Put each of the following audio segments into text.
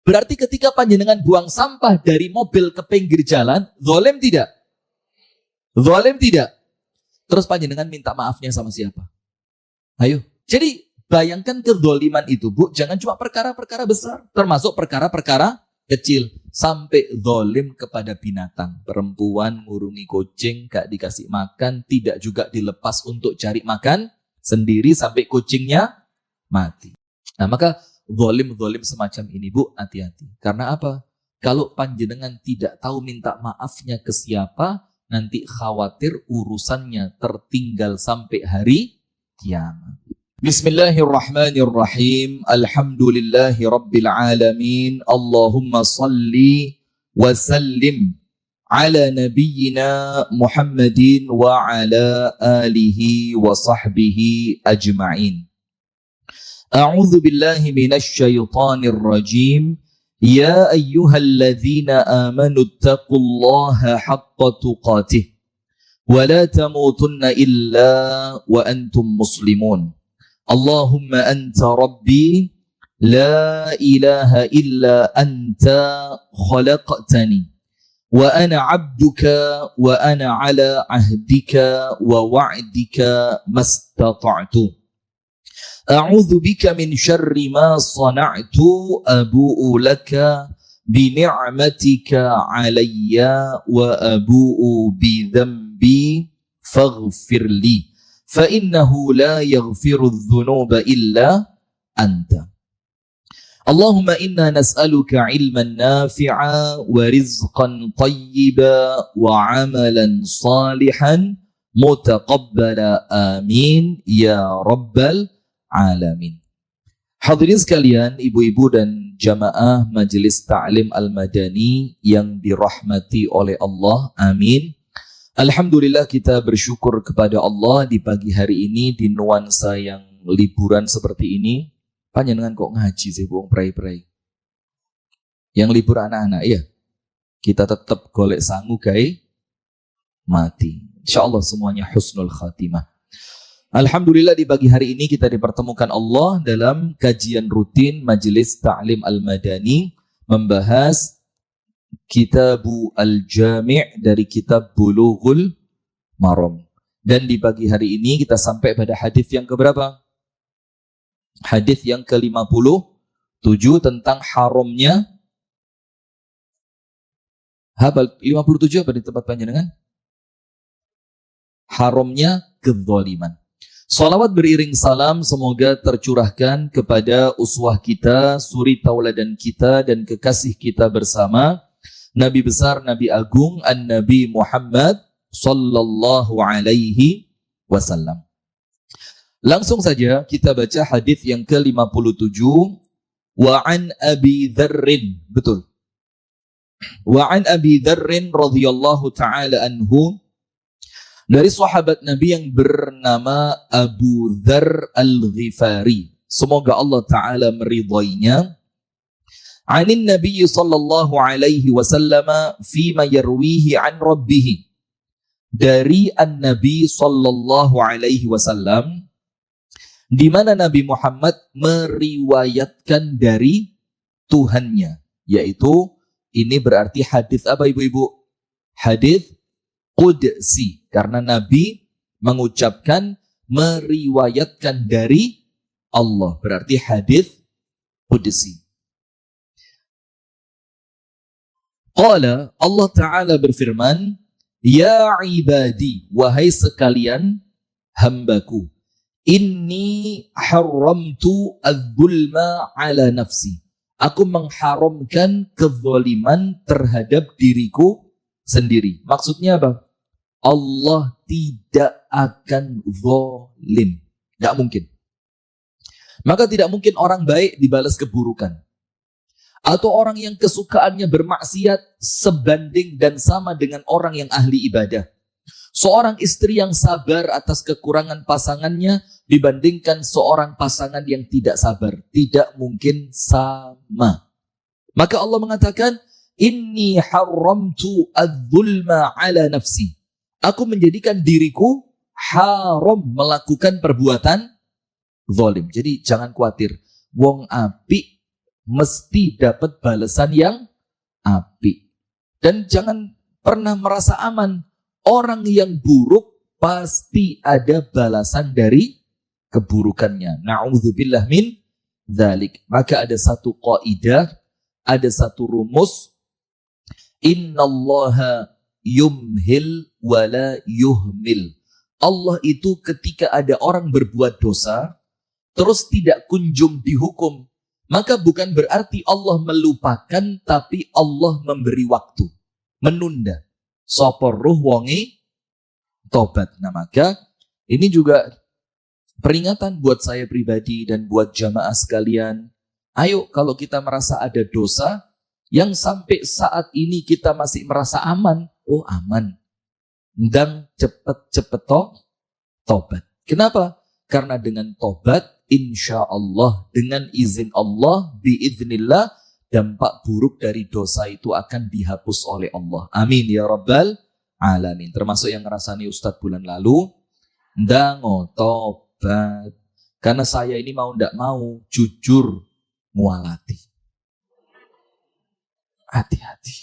Berarti ketika panjenengan buang sampah dari mobil ke pinggir jalan, zalim tidak? Zalim tidak? Terus panjenengan minta maafnya sama siapa? Ayo. Jadi bayangkan kezaliman itu, Bu, jangan cuma perkara-perkara besar, termasuk perkara-perkara kecil. Sampai zalim kepada binatang. Perempuan ngurungi kucing, gak dikasih makan, tidak juga dilepas untuk cari makan sendiri sampai kucingnya mati. Nah, maka zalim-zalim semacam ini, Bu, hati-hati. Karena apa? Kalau panjenengan tidak tahu minta maafnya ke siapa, nanti khawatir urusannya tertinggal sampai hari kiamat. Bismillahirrahmanirrahim. Alhamdulillahi rabbil alamin. Allahumma salli wa sallim ala nabiyyina Muhammadin wa ala alihi wa sahbihi ajma'in. A'udzu billahi minasy syaithanir rajim. Ya ayyuhalladzina amanu taqullaha haqqa tuqatih wa la tamutunna illa wa antum muslimun. Allahumma anta rabbi la ilaha illa anta khalaqtani wa ana 'abduka wa ana 'ala 'ahdika wa wa'dika mastata'tu. A'udzu bika min syarri ma sana'tu abu'u laka bi ni'matika 'alayya wa abu'u bi dhanbi faghfir li fa innahu la yaghfiru adh-dhunuba illa anta. Allahumma inna nas'aluka 'ilman nafi'a wa rizqan thayyiba wa 'amalan salihan mutaqabbala amin ya rabbal alamin. Hadirin sekalian, ibu-ibu dan jamaah Majelis Ta'lim Al-Madani yang dirahmati oleh Allah, amin. Alhamdulillah kita bersyukur kepada Allah di pagi hari ini di nuansa yang liburan seperti ini. Panjenengan kok ngaji sih, buang prai-prai. Yang libur anak-anak, ya. Kita tetap golek sangu gai mati. Insyaallah semuanya husnul khatimah. Alhamdulillah di pagi hari ini kita dipertemukan Allah dalam kajian rutin Majelis Ta'lim Al-Madani membahas Kitabu Al-Jami' dari kitab Bulughul Maram. Dan di pagi hari ini kita sampai pada hadis yang keberapa? Hadis yang ke-57 tentang haramnya 57 apa di tempat panjenengan? Haramnya kezaliman. Salawat beriring salam semoga tercurahkan kepada uswah kita, suri tauladan kita dan kekasih kita bersama Nabi besar, Nabi agung, An-Nabi Muhammad sallallahu alaihi wasallam. Langsung saja kita baca hadis yang ke-57. Wa an Abi Dzarrin, betul. Wa an Abi Dzarrin radhiyallahu taala anhu, dari sahabat Nabi yang bernama Abu Dzar Al-Ghifari. Semoga Allah Ta'ala meridainya. Anin Nabi sallallahu alaihi wasallam fima yarwihi an rabbih. Dari An-Nabi sallallahu alaihi wasallam, di mana Nabi Muhammad meriwayatkan dari Tuhannya. Yaitu, ini berarti hadis apa ibu-ibu? Hadis Qudsi, karena Nabi mengucapkan, meriwayatkan dari Allah, berarti hadis Qudsi. Qala, Allah Ta'ala berfirman, Ya ibadi, wahai sekalian hambaku, inni haramtu adz-dzulma ala nafsi. Aku mengharamkan kezaliman terhadap diriku sendiri. Maksudnya apa? Allah tidak akan zalim. Tidak mungkin. Maka tidak mungkin orang baik dibalas keburukan. Atau orang yang kesukaannya bermaksiat sebanding dan sama dengan orang yang ahli ibadah. Seorang istri yang sabar atas kekurangan pasangannya dibandingkan seorang pasangan yang tidak sabar. Tidak mungkin sama. Maka Allah mengatakan, Inni haramtu adz-dzulma ala nafsi. Aku menjadikan diriku haram melakukan perbuatan zalim. Jadi jangan khawatir. Wong apik mesti dapat balasan yang apik. Dan jangan pernah merasa aman. Orang yang buruk pasti ada balasan dari keburukannya. Na'udzubillah min dzalik. Maka ada satu kaidah, ada satu rumus. Innallaha yumhil wala yuhmil. Allah itu ketika ada orang berbuat dosa, terus tidak kunjung dihukum, maka bukan berarti Allah melupakan, tapi Allah memberi waktu, menunda. Sopor ruh wongi tobat. Nah maka ini juga peringatan buat saya pribadi dan buat jamaah sekalian. Ayo kalau kita merasa ada dosa yang sampai saat ini kita masih merasa aman, oh aman, dan cepet-cepet tobat. Kenapa? Karena dengan tobat, insya Allah, dengan izin Allah, biiznillah, dampak buruk dari dosa itu akan dihapus oleh Allah. Amin ya rabbal alamin. Termasuk yang ngerasani Ustadz bulan lalu, ndango tobat. Karena saya ini mau ndak mau, jujur mualati. Hati-hati.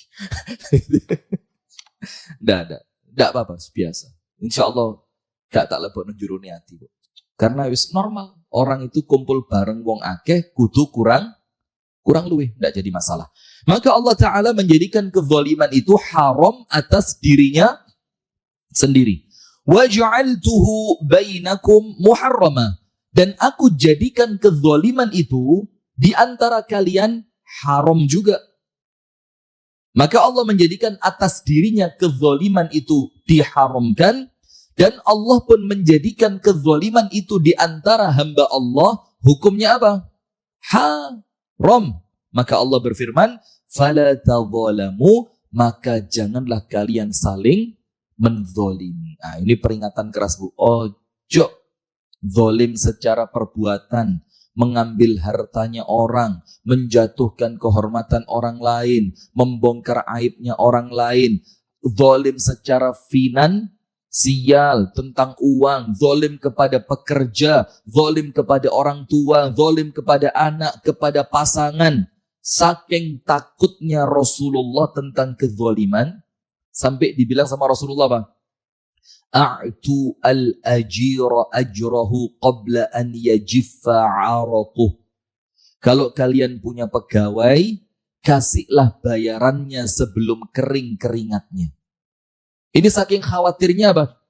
Ndak apa-apa, biasa. Insya Allah gak tak lebok njuruni hati, Bu. Karena wis normal, orang itu kumpul bareng wong akeh kudu kurang luwih, ndak jadi masalah. Maka Allah Ta'ala menjadikan kezaliman itu haram atas dirinya sendiri. Waj'altuhu bainakum muharrama. Dan aku jadikan kezaliman itu di antara kalian haram juga. Maka Allah menjadikan atas dirinya kezaliman itu diharamkan, dan Allah pun menjadikan kezaliman itu di antara hamba Allah, hukumnya apa? Haram. Maka Allah berfirman, fala tadzalamu, maka janganlah kalian saling menzalimi. Nah, ini peringatan keras, Bu. Ojo zalim secara perbuatan, mengambil hartanya orang, menjatuhkan kehormatan orang lain, membongkar aibnya orang lain, zalim secara finansial, tentang uang, zalim kepada pekerja, zalim kepada orang tua, zalim kepada anak, kepada pasangan. Saking takutnya Rasulullah tentang kezaliman, sampai dibilang sama Rasulullah apa? A'tu al-ajira ajrahu qabla an yajiffa 'araquh. Kalau kalian punya pegawai, kasihlah bayarannya sebelum kering keringatnya. Ini saking khawatirnya apa?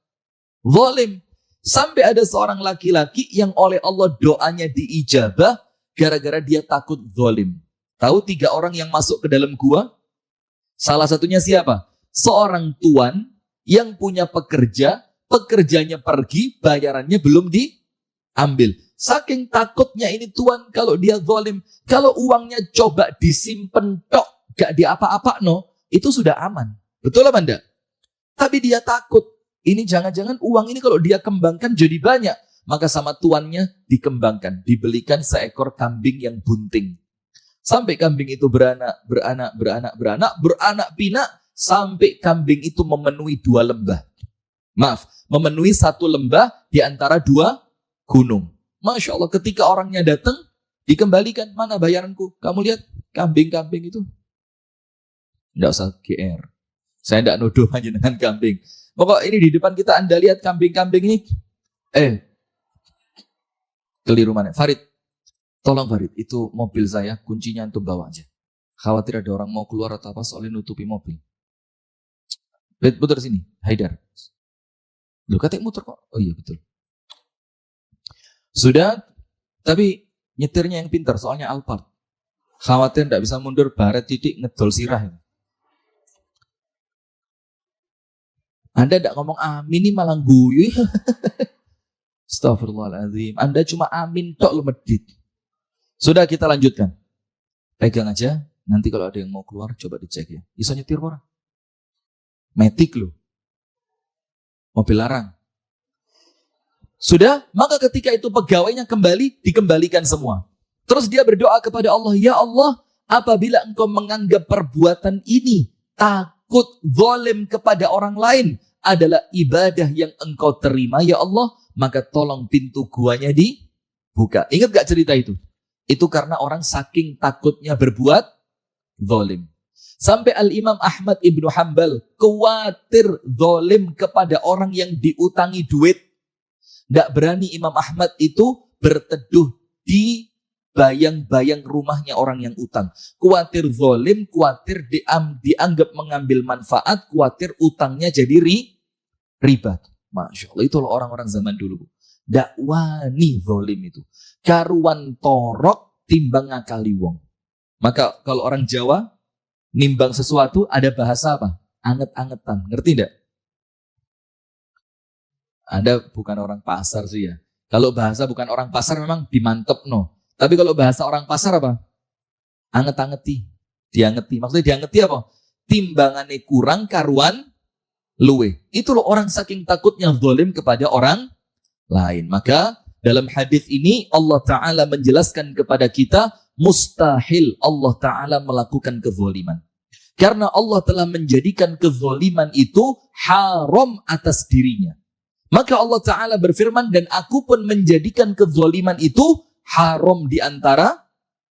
Zalim. Sampai ada seorang laki-laki yang oleh Allah doanya diijabah gara-gara dia takut zalim. Tahu 3 orang yang masuk ke dalam gua? Salah satunya siapa? Seorang tuan yang punya pekerja, pekerjanya pergi, bayarannya belum diambil. Saking takutnya ini tuan kalau dia zalim, kalau uangnya coba disimpen tok, gak diapa-apa itu sudah aman. Betul apa enggak? Tapi dia takut, ini jangan-jangan uang ini kalau dia kembangkan jadi banyak. Maka sama tuannya dikembangkan, dibelikan seekor kambing yang bunting. Sampai kambing itu beranak pinak, sampai kambing itu memenuhi 2 lembah. Maaf, memenuhi 1 lembah di antara 2 gunung. Masya Allah, ketika orangnya datang, dikembalikan. Mana bayaranku? Kamu lihat kambing-kambing itu. Tidak usah GR. Saya tidak nuduh dengan kambing. Pokok ini di depan kita Anda lihat kambing-kambing ini. Keliru mana? Farid. Tolong Farid, itu mobil saya, kuncinya antum bawa aja. Khawatir ada orang mau keluar atau apa, soalnya nutupi mobil. Putar sini, Haidar. Loh, katanya muter kok. Oh iya, betul. Sudah, tapi nyetirnya yang pintar, soalnya Alphard. Khawatir tidak bisa mundur, baret titik, ngedol sirah. Anda tidak ngomong amin, ini malah guyu. Astagfirullahaladzim. Anda cuma amin, tok lu medit. Sudah, kita lanjutkan. Pegang aja. Nanti kalau ada yang mau keluar, coba dicek ya. Bisa nyetir orang. Matic loh. Mobil larang. Sudah, maka ketika itu pegawainya kembali, dikembalikan semua. Terus dia berdoa kepada Allah, ya Allah, apabila engkau menganggap perbuatan ini takut zalim kepada orang lain adalah ibadah yang engkau terima, ya Allah, maka tolong pintu guanya dibuka. Ingat gak cerita itu? Itu karena orang saking takutnya berbuat zalim. Sampai Al-Imam Ahmad Ibnu Hanbal khawatir zalim kepada orang yang diutangi duit. Nggak berani Imam Ahmad itu berteduh di bayang-bayang rumahnya orang yang utang. Khawatir zalim, khawatir dianggap mengambil manfaat, khawatir utangnya jadi riba. Masya Allah, itulah orang-orang zaman dulu. Nggak wani zalim itu. Karuan torok timbang ngakali wong. Maka kalau orang Jawa nimbang sesuatu ada bahasa apa? Anget-angetan. Ngerti enggak? Anda bukan orang pasar sih ya. Kalau bahasa bukan orang pasar memang dimantep no. Tapi kalau bahasa orang pasar apa? Anget-angeti. Diangeti. Maksudnya diangeti apa? Timbangannya kurang karuan luwe. Itu loh orang saking takutnya zalim kepada orang lain. Maka dalam hadis ini Allah Ta'ala menjelaskan kepada kita mustahil Allah Ta'ala melakukan kezaliman. Karena Allah telah menjadikan kezaliman itu haram atas dirinya. Maka Allah Ta'ala berfirman, dan aku pun menjadikan kezaliman itu haram di antara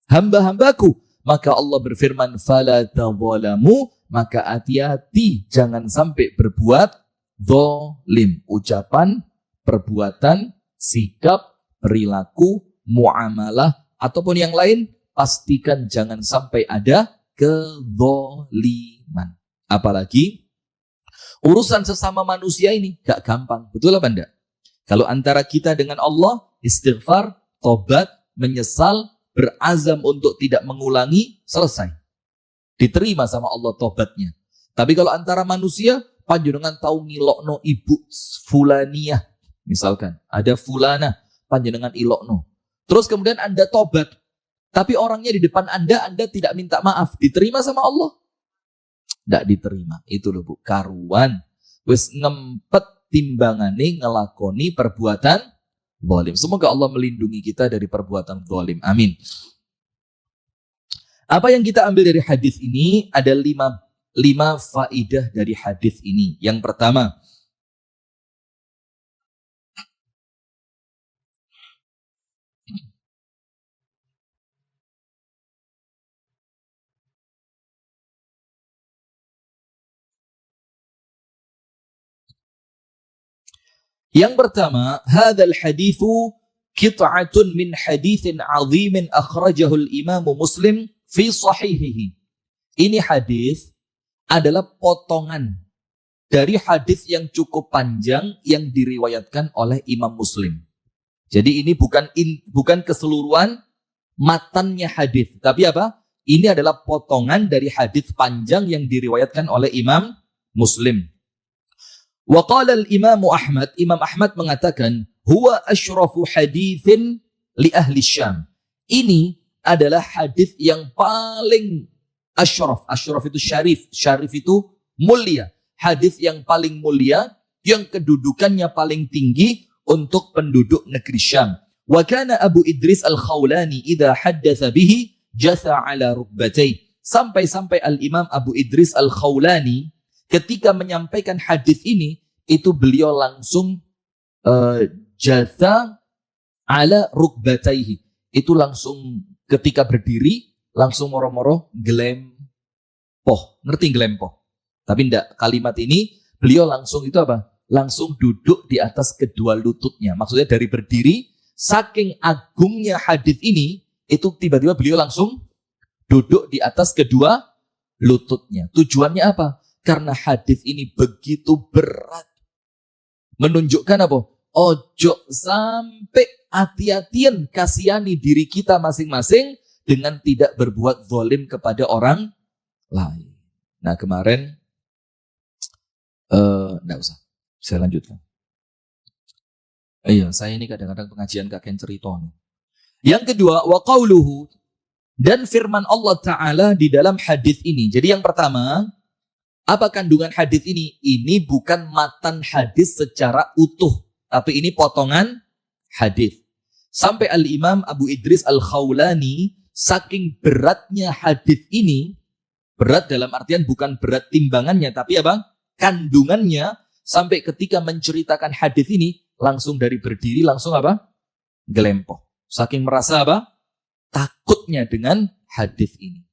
hamba-hambaku. Maka Allah berfirman, fala tadzalamu, maka hati-hati jangan sampai berbuat zalim. Ucapan, perbuatan, sikap, perilaku, muamalah, ataupun yang lain, pastikan jangan sampai ada kezaliman. Apalagi urusan sesama manusia ini gak gampang. Betul apa enggak? Kalau antara kita dengan Allah, istighfar, tobat, menyesal, berazam untuk tidak mengulangi, selesai. Diterima sama Allah tobatnya. Tapi kalau antara manusia, panjenengan tahu ngilokno ibu fulaniyah. Misalkan, ada fulana, panjenengan ilokno. Terus kemudian Anda tobat. Tapi orangnya di depan Anda tidak minta maaf. Diterima sama Allah? Tidak diterima. Itu loh Bu. Karuan. Wis ngempet timbangane ngelakoni perbuatan zalim. Semoga Allah melindungi kita dari perbuatan zalim. Amin. Apa yang kita ambil dari hadis ini? Ada lima faidah dari hadis ini. Yang pertama, hadzal haditsu qit'atun min haditsin 'azimin akhrajahu al-Imam Muslim fi sahihihi. Ini hadis adalah potongan dari hadis yang cukup panjang yang diriwayatkan oleh Imam Muslim. Jadi ini bukan keseluruhan matannya hadis, tapi apa? Ini adalah potongan dari hadis panjang yang diriwayatkan oleh Imam Muslim. Wa qala al-Imam Ahmad, Imam Ahmad mengatakan, huwa asyrafu haditsin li ahli Syam. Ini adalah hadis yang paling asyraf. Asyraf itu syarif, syarif itu mulia. Hadis yang paling mulia, yang kedudukannya paling tinggi untuk penduduk negeri Syam. Wa kana Abu Idris al-Khawlani idza haddatsa bihi jatha ala rukbatayhi. Sampai-sampai Al-Imam Abu Idris al-Khawlani ketika menyampaikan hadis ini, itu beliau langsung jatha ala rukbatayhi. Itu langsung ketika berdiri, langsung moro-moro gelempoh. Ngerti gelempoh? Tapi enggak, kalimat ini beliau langsung itu apa? Langsung duduk di atas kedua lututnya. Maksudnya dari berdiri, saking agungnya hadis ini, itu tiba-tiba beliau langsung duduk di atas kedua lututnya. Tujuannya apa? Karena hadis ini begitu berat. Menunjukkan apa? Ojo sampai hati-hatian kasihani diri kita masing-masing dengan tidak berbuat zalim kepada orang lain. Nah kemarin, enggak usah, saya lanjutkan. Iya, saya ini kadang-kadang pengajian kakek cerita. Yang kedua, wa qauluhu, dan firman Allah Ta'ala di dalam hadis ini. Jadi yang pertama, apa kandungan hadis ini? Ini bukan matan hadis secara utuh, tapi ini potongan hadis. Sampai Al-Imam Abu Idris al-Khawlani, saking beratnya hadis ini, berat dalam artian bukan berat timbangannya, tapi apa? Kandungannya, sampai ketika menceritakan hadis ini, langsung dari berdiri, langsung apa? Gelempoh. Saking merasa apa? takutnya dengan hadis ini.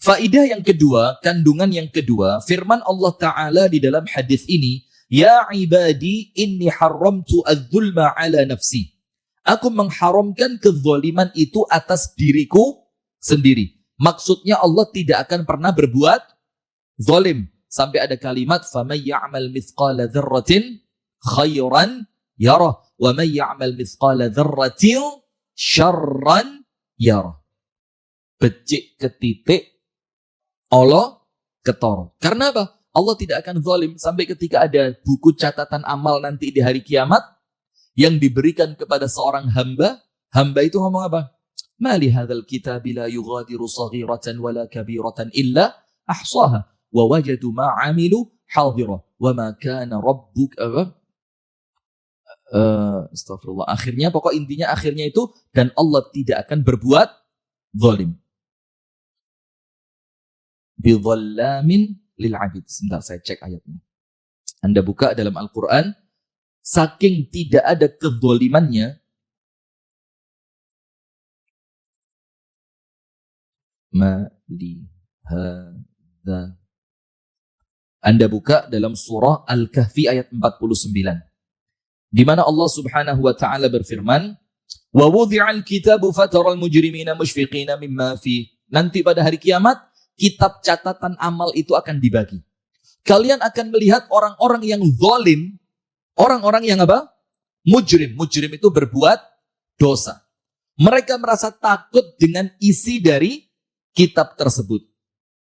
Faidah yang kedua, kandungan yang kedua, firman Allah Ta'ala di dalam hadis ini, Ya ibadi inni haramtu adz-zulma ala nafsi. Aku mengharamkan kezaliman itu atas diriku sendiri. Maksudnya Allah tidak akan pernah berbuat zalim. Sampai ada kalimat, فَمَنْ يَعْمَلْ مِثْقَالَ ذَرَّةٍ خَيْرًا يَرَهُ وَمَنْ يَعْمَلْ مِثْقَالَ ذَرَّةٍ شَرًّا يَرَهُ. Becik ke titik, Allah ketoro. Karena apa? Allah tidak akan zalim sampai ketika ada buku catatan amal nanti di hari kiamat yang diberikan kepada seorang hamba. Hamba itu ngomong apa? Ma li hadzal kitabi la yughadiru saghiratan wala kabiratan illa ahsaha wa wajadu ma 'amilu hadira wa ma kana rabbuka astagfirullah. Akhirnya pokok intinya akhirnya itu dan Allah tidak akan berbuat zalim. Bidhallamin lil abid. Sebentar saya cek ayatnya. Anda buka dalam Al-Quran, saking tidak ada kezalimannya, ma li hadza. Anda buka dalam surah Al-Kahfi ayat 49. Di mana Allah Subhanahu wa taala berfirman, "Wa wudhi'al kitabu fataral mujrimina mushfiqina mimma fi." Nanti pada hari kiamat kitab catatan amal itu akan dibagi. Kalian akan melihat orang-orang yang zalim, orang-orang yang apa? Mujrim. Mujrim itu berbuat dosa. Mereka merasa takut dengan isi dari kitab tersebut.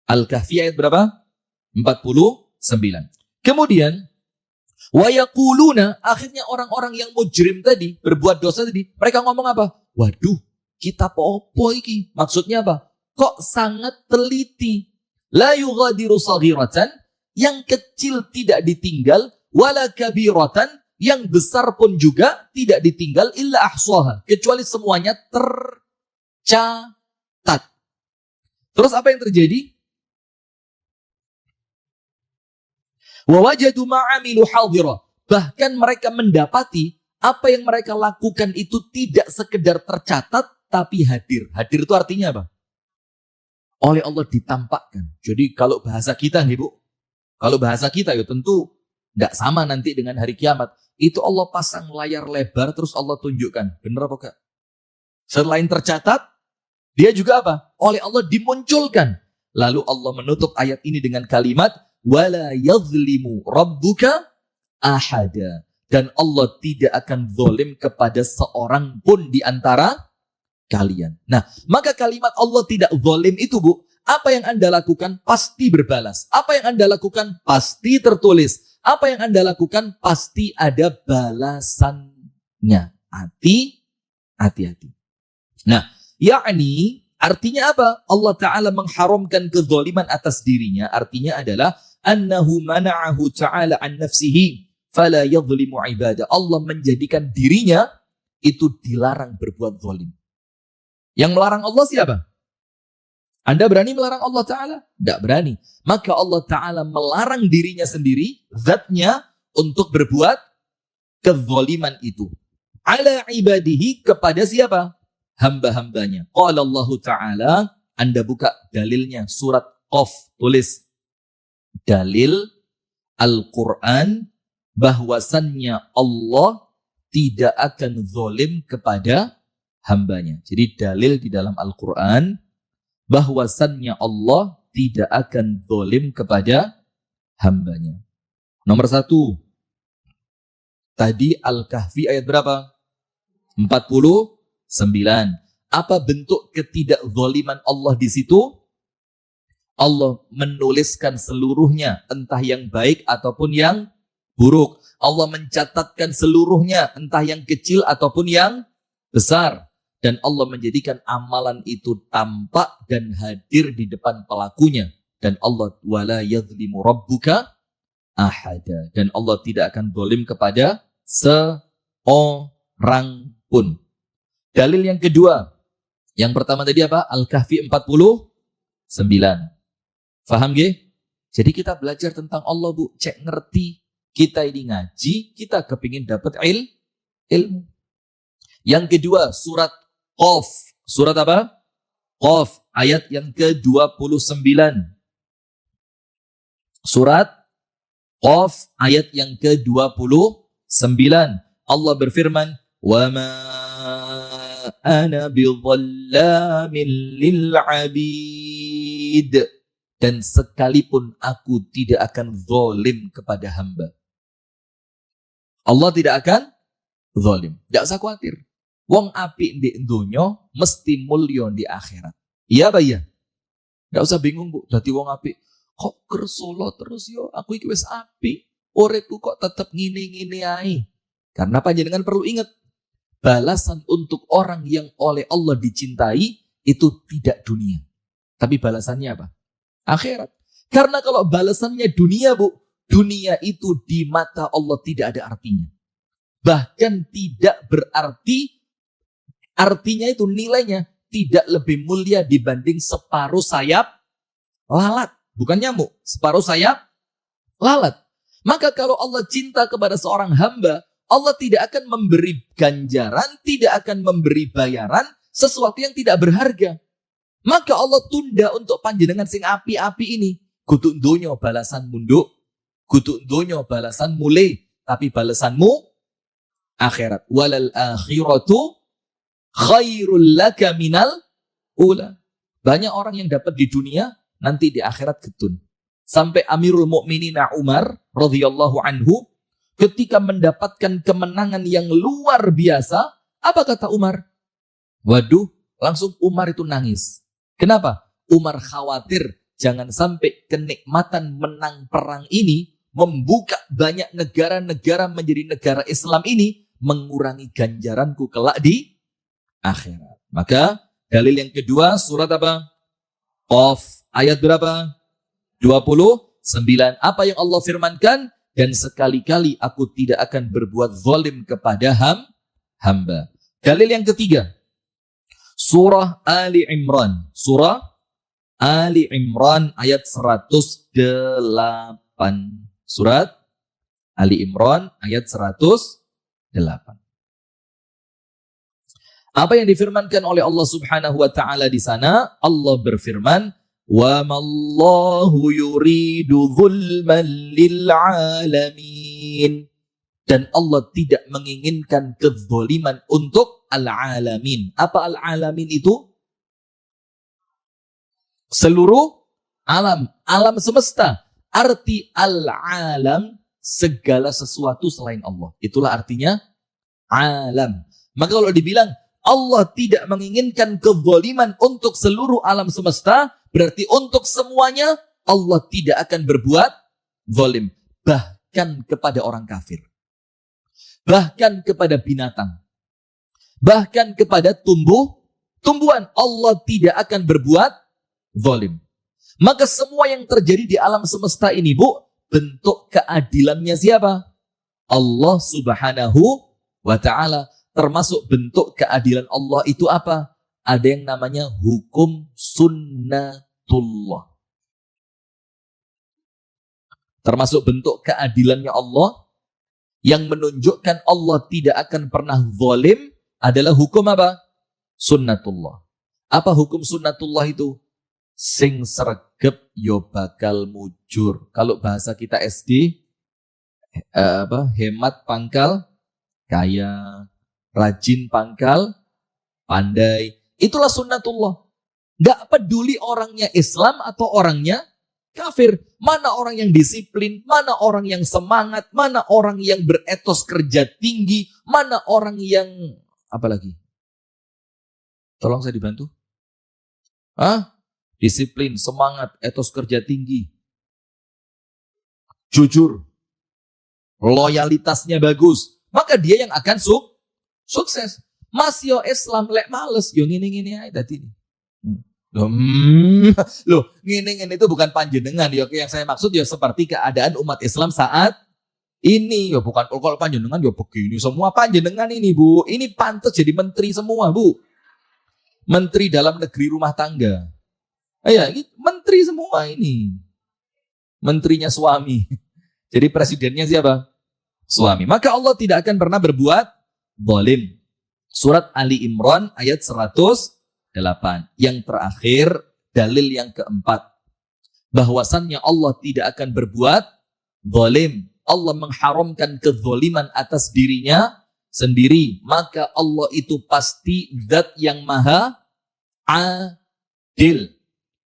Al-Kahfi ayat berapa? 49. Kemudian, wa yaquluna, akhirnya orang-orang yang mujrim tadi, berbuat dosa tadi, mereka ngomong apa? Waduh, kitab opo iki? Maksudnya apa? Kok sangat teliti. La yughadiru saghiratan, yang kecil tidak ditinggal, wala kabiratan, yang besar pun juga tidak ditinggal, illa ahsaha, kecuali semuanya tercatat. Terus apa yang terjadi? Wa wajadu ma'amilu hadira, bahkan mereka mendapati apa yang mereka lakukan itu tidak sekedar tercatat, tapi hadir. Hadir itu artinya apa? Oleh Allah ditampakkan. Jadi kalau bahasa kita, Ibu, kalau bahasa kita ya tentu tidak sama nanti dengan hari kiamat. Itu Allah pasang layar lebar terus Allah tunjukkan. Benar apa enggak? Selain tercatat, dia juga apa? Oleh Allah dimunculkan. Lalu Allah menutup ayat ini dengan kalimat, wala yazlimu rabbuka ahada. Dan Allah tidak akan zalim kepada seorang pun di antara kalian. Nah, maka kalimat Allah tidak zalim itu, Bu, apa yang Anda lakukan pasti berbalas. Apa yang Anda lakukan pasti tertulis. Apa yang Anda lakukan pasti ada balasannya. Hati-hati. Nah, yakni artinya apa? Allah Ta'ala mengharamkan kezaliman atas dirinya. Artinya adalah annahu mana'ahu ta'ala an nafsihi fala yadhlimu ibadah. Allah menjadikan dirinya itu dilarang berbuat zalim. Yang melarang Allah siapa? Anda berani melarang Allah Ta'ala? Tidak berani. Maka Allah Ta'ala melarang dirinya sendiri, zatnya, untuk berbuat kezaliman itu. Ala ibadihi, kepada siapa? Hamba-hambanya. Qala Allah Ta'ala, Anda buka dalilnya, surat Qaf, tulis. Dalil Al-Quran, bahwasannya Allah tidak akan zalim kepada hambanya. Jadi dalil di dalam Al-Quran bahwasannya Allah tidak akan zalim kepada hambanya. Nomor 1. Tadi Al-Kahfi ayat berapa? 49. Apa bentuk ketidakzaliman Allah di situ? Allah menuliskan seluruhnya, entah yang baik ataupun yang buruk. Allah mencatatkan seluruhnya, entah yang kecil ataupun yang besar. Dan Allah menjadikan amalan itu tampak dan hadir di depan pelakunya. Dan Allah wala yazlimu rabbuka ahada. Dan Allah tidak akan zalim kepada seorang pun. Dalil yang kedua. Yang pertama tadi apa? Al-Kahfi 49. Faham gak? Jadi kita belajar tentang Allah, Bu. Cek ngerti. Kita ini ngaji, kita kepingin dapat ilmu. Yang kedua, surat Qaf. Surat apa? Qaf. Ayat yang ke-29. Surat Qaf ayat yang ke-29. Allah berfirman, "Wa ma ana bidhallamin lil 'abid." Dan sekalipun aku tidak akan zalim kepada hamba. Allah tidak akan zalim. Tidak usah khawatir. Wong apik di dunya mesti mulya di akhirat. Iya apa iya? Tidak usah bingung, Bu. Dadi wong apik kok kersula terus yo, aku iki wis apik. Uripku kok tetep ngene-ngene ae. Karena panjenengan perlu ingat, balasan untuk orang yang oleh Allah dicintai itu tidak dunia. Tapi balasannya apa? Akhirat. Karena kalau balasannya dunia, Bu, dunia itu di mata Allah tidak ada artinya. Bahkan tidak berarti, artinya itu nilainya tidak lebih mulia dibanding separuh sayap lalat. Bukan nyamuk, separuh sayap lalat. Maka kalau Allah cinta kepada seorang hamba, Allah tidak akan memberi ganjaran, tidak akan memberi bayaran sesuatu yang tidak berharga. Maka Allah tunda untuk panjenengan sing api-api ini. Kudu donya balasan munduk, kudu donya balasan mulai, tapi balasanmu akhirat. Walal akhiratu khairul laka minal ula. Banyak orang yang dapat di dunia, nanti di akhirat getun. Sampai Amirul Mukminin Umar radhiyallahu anhu ketika mendapatkan kemenangan yang luar biasa, apa kata Umar? Waduh, langsung Umar itu nangis. Kenapa? Umar khawatir jangan sampai kenikmatan menang perang ini membuka banyak negara-negara menjadi negara Islam ini mengurangi ganjaranku kelak di akhirat. Maka dalil yang kedua surat apa? Qaf ayat berapa? 29. Apa yang Allah firmankan? Dan sekali-kali aku tidak akan berbuat zalim kepada hamba. Dalil yang ketiga. Surah Ali Imran. Surah Ali Imran ayat 108. Surat Ali Imran ayat 108. Apa yang difirmankan oleh Allah Subhanahu wa taala di sana? Allah berfirman, "Wa mallahu yuridu zulman lil alamin." Dan Allah tidak menginginkan kezaliman untuk al-alamin. Apa al-alamin itu? Seluruh alam, alam semesta. Arti al-alam segala sesuatu selain Allah. Itulah artinya alam. Maka kalau dibilang Allah tidak menginginkan kezaliman untuk seluruh alam semesta, berarti untuk semuanya Allah tidak akan berbuat zalim. Bahkan kepada orang kafir. Bahkan kepada binatang. Bahkan kepada tumbuhan. Allah tidak akan berbuat zalim. Maka semua yang terjadi di alam semesta ini, Bu, bentuk keadilannya siapa? Allah Subhanahu wa ta'ala. Termasuk bentuk keadilan Allah itu apa? Ada yang namanya hukum sunnatullah. Termasuk bentuk keadilannya Allah yang menunjukkan Allah tidak akan pernah zalim adalah hukum apa? Sunnatullah. Apa hukum sunnatullah itu? Sing sregep yo bakal mujur. Kalau bahasa kita SD, hemat pangkal kaya, rajin pangkal pandai. Itulah sunnatullah. Gak peduli orangnya Islam atau orangnya kafir. Mana orang yang disiplin, mana orang yang semangat, mana orang yang beretos kerja tinggi, mana orang yang apa lagi? Tolong saya dibantu. Disiplin, semangat, etos kerja tinggi. Jujur. Loyalitasnya bagus. Maka dia yang akan sukses. Mas yo Islam lek males yo ngene-ngene ae dadi ini. Loh, ngene-ngene itu bukan panjenengan yo, yang saya maksud yo seperti keadaan umat Islam saat ini yo, bukan kalau panjenengan yo begini semua panjenengan ini, Bu. Ini pantas jadi menteri semua, Bu. Menteri dalam negeri rumah tangga. Menteri semua ini. Menterinya suami. Jadi presidennya siapa? Suami. Maka Allah tidak akan pernah berbuat zalim. Surat Ali Imran ayat 108. Yang terakhir, dalil yang keempat. Bahwasannya Allah tidak akan berbuat zalim. Allah mengharamkan kezaliman atas dirinya sendiri. Maka Allah itu pasti zat yang maha adil.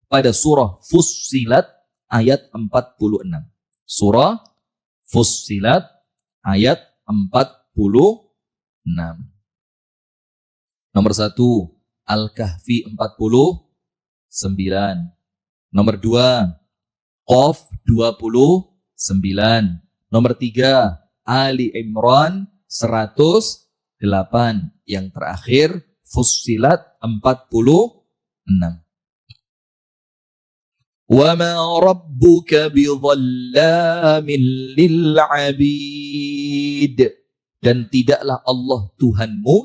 Pada surah Fussilat ayat 46. Surah Fussilat ayat 46. Nomor 1, Al-Kahfi 49. Nomor 2, Qaf 29. Nomor 3, Ali Imran 108. Yang terakhir, Fussilat 46. وَمَا رَبُّكَ بِظَلَّامٍ لِلْعَبِيدِ. Dan tidaklah Allah Tuhanmu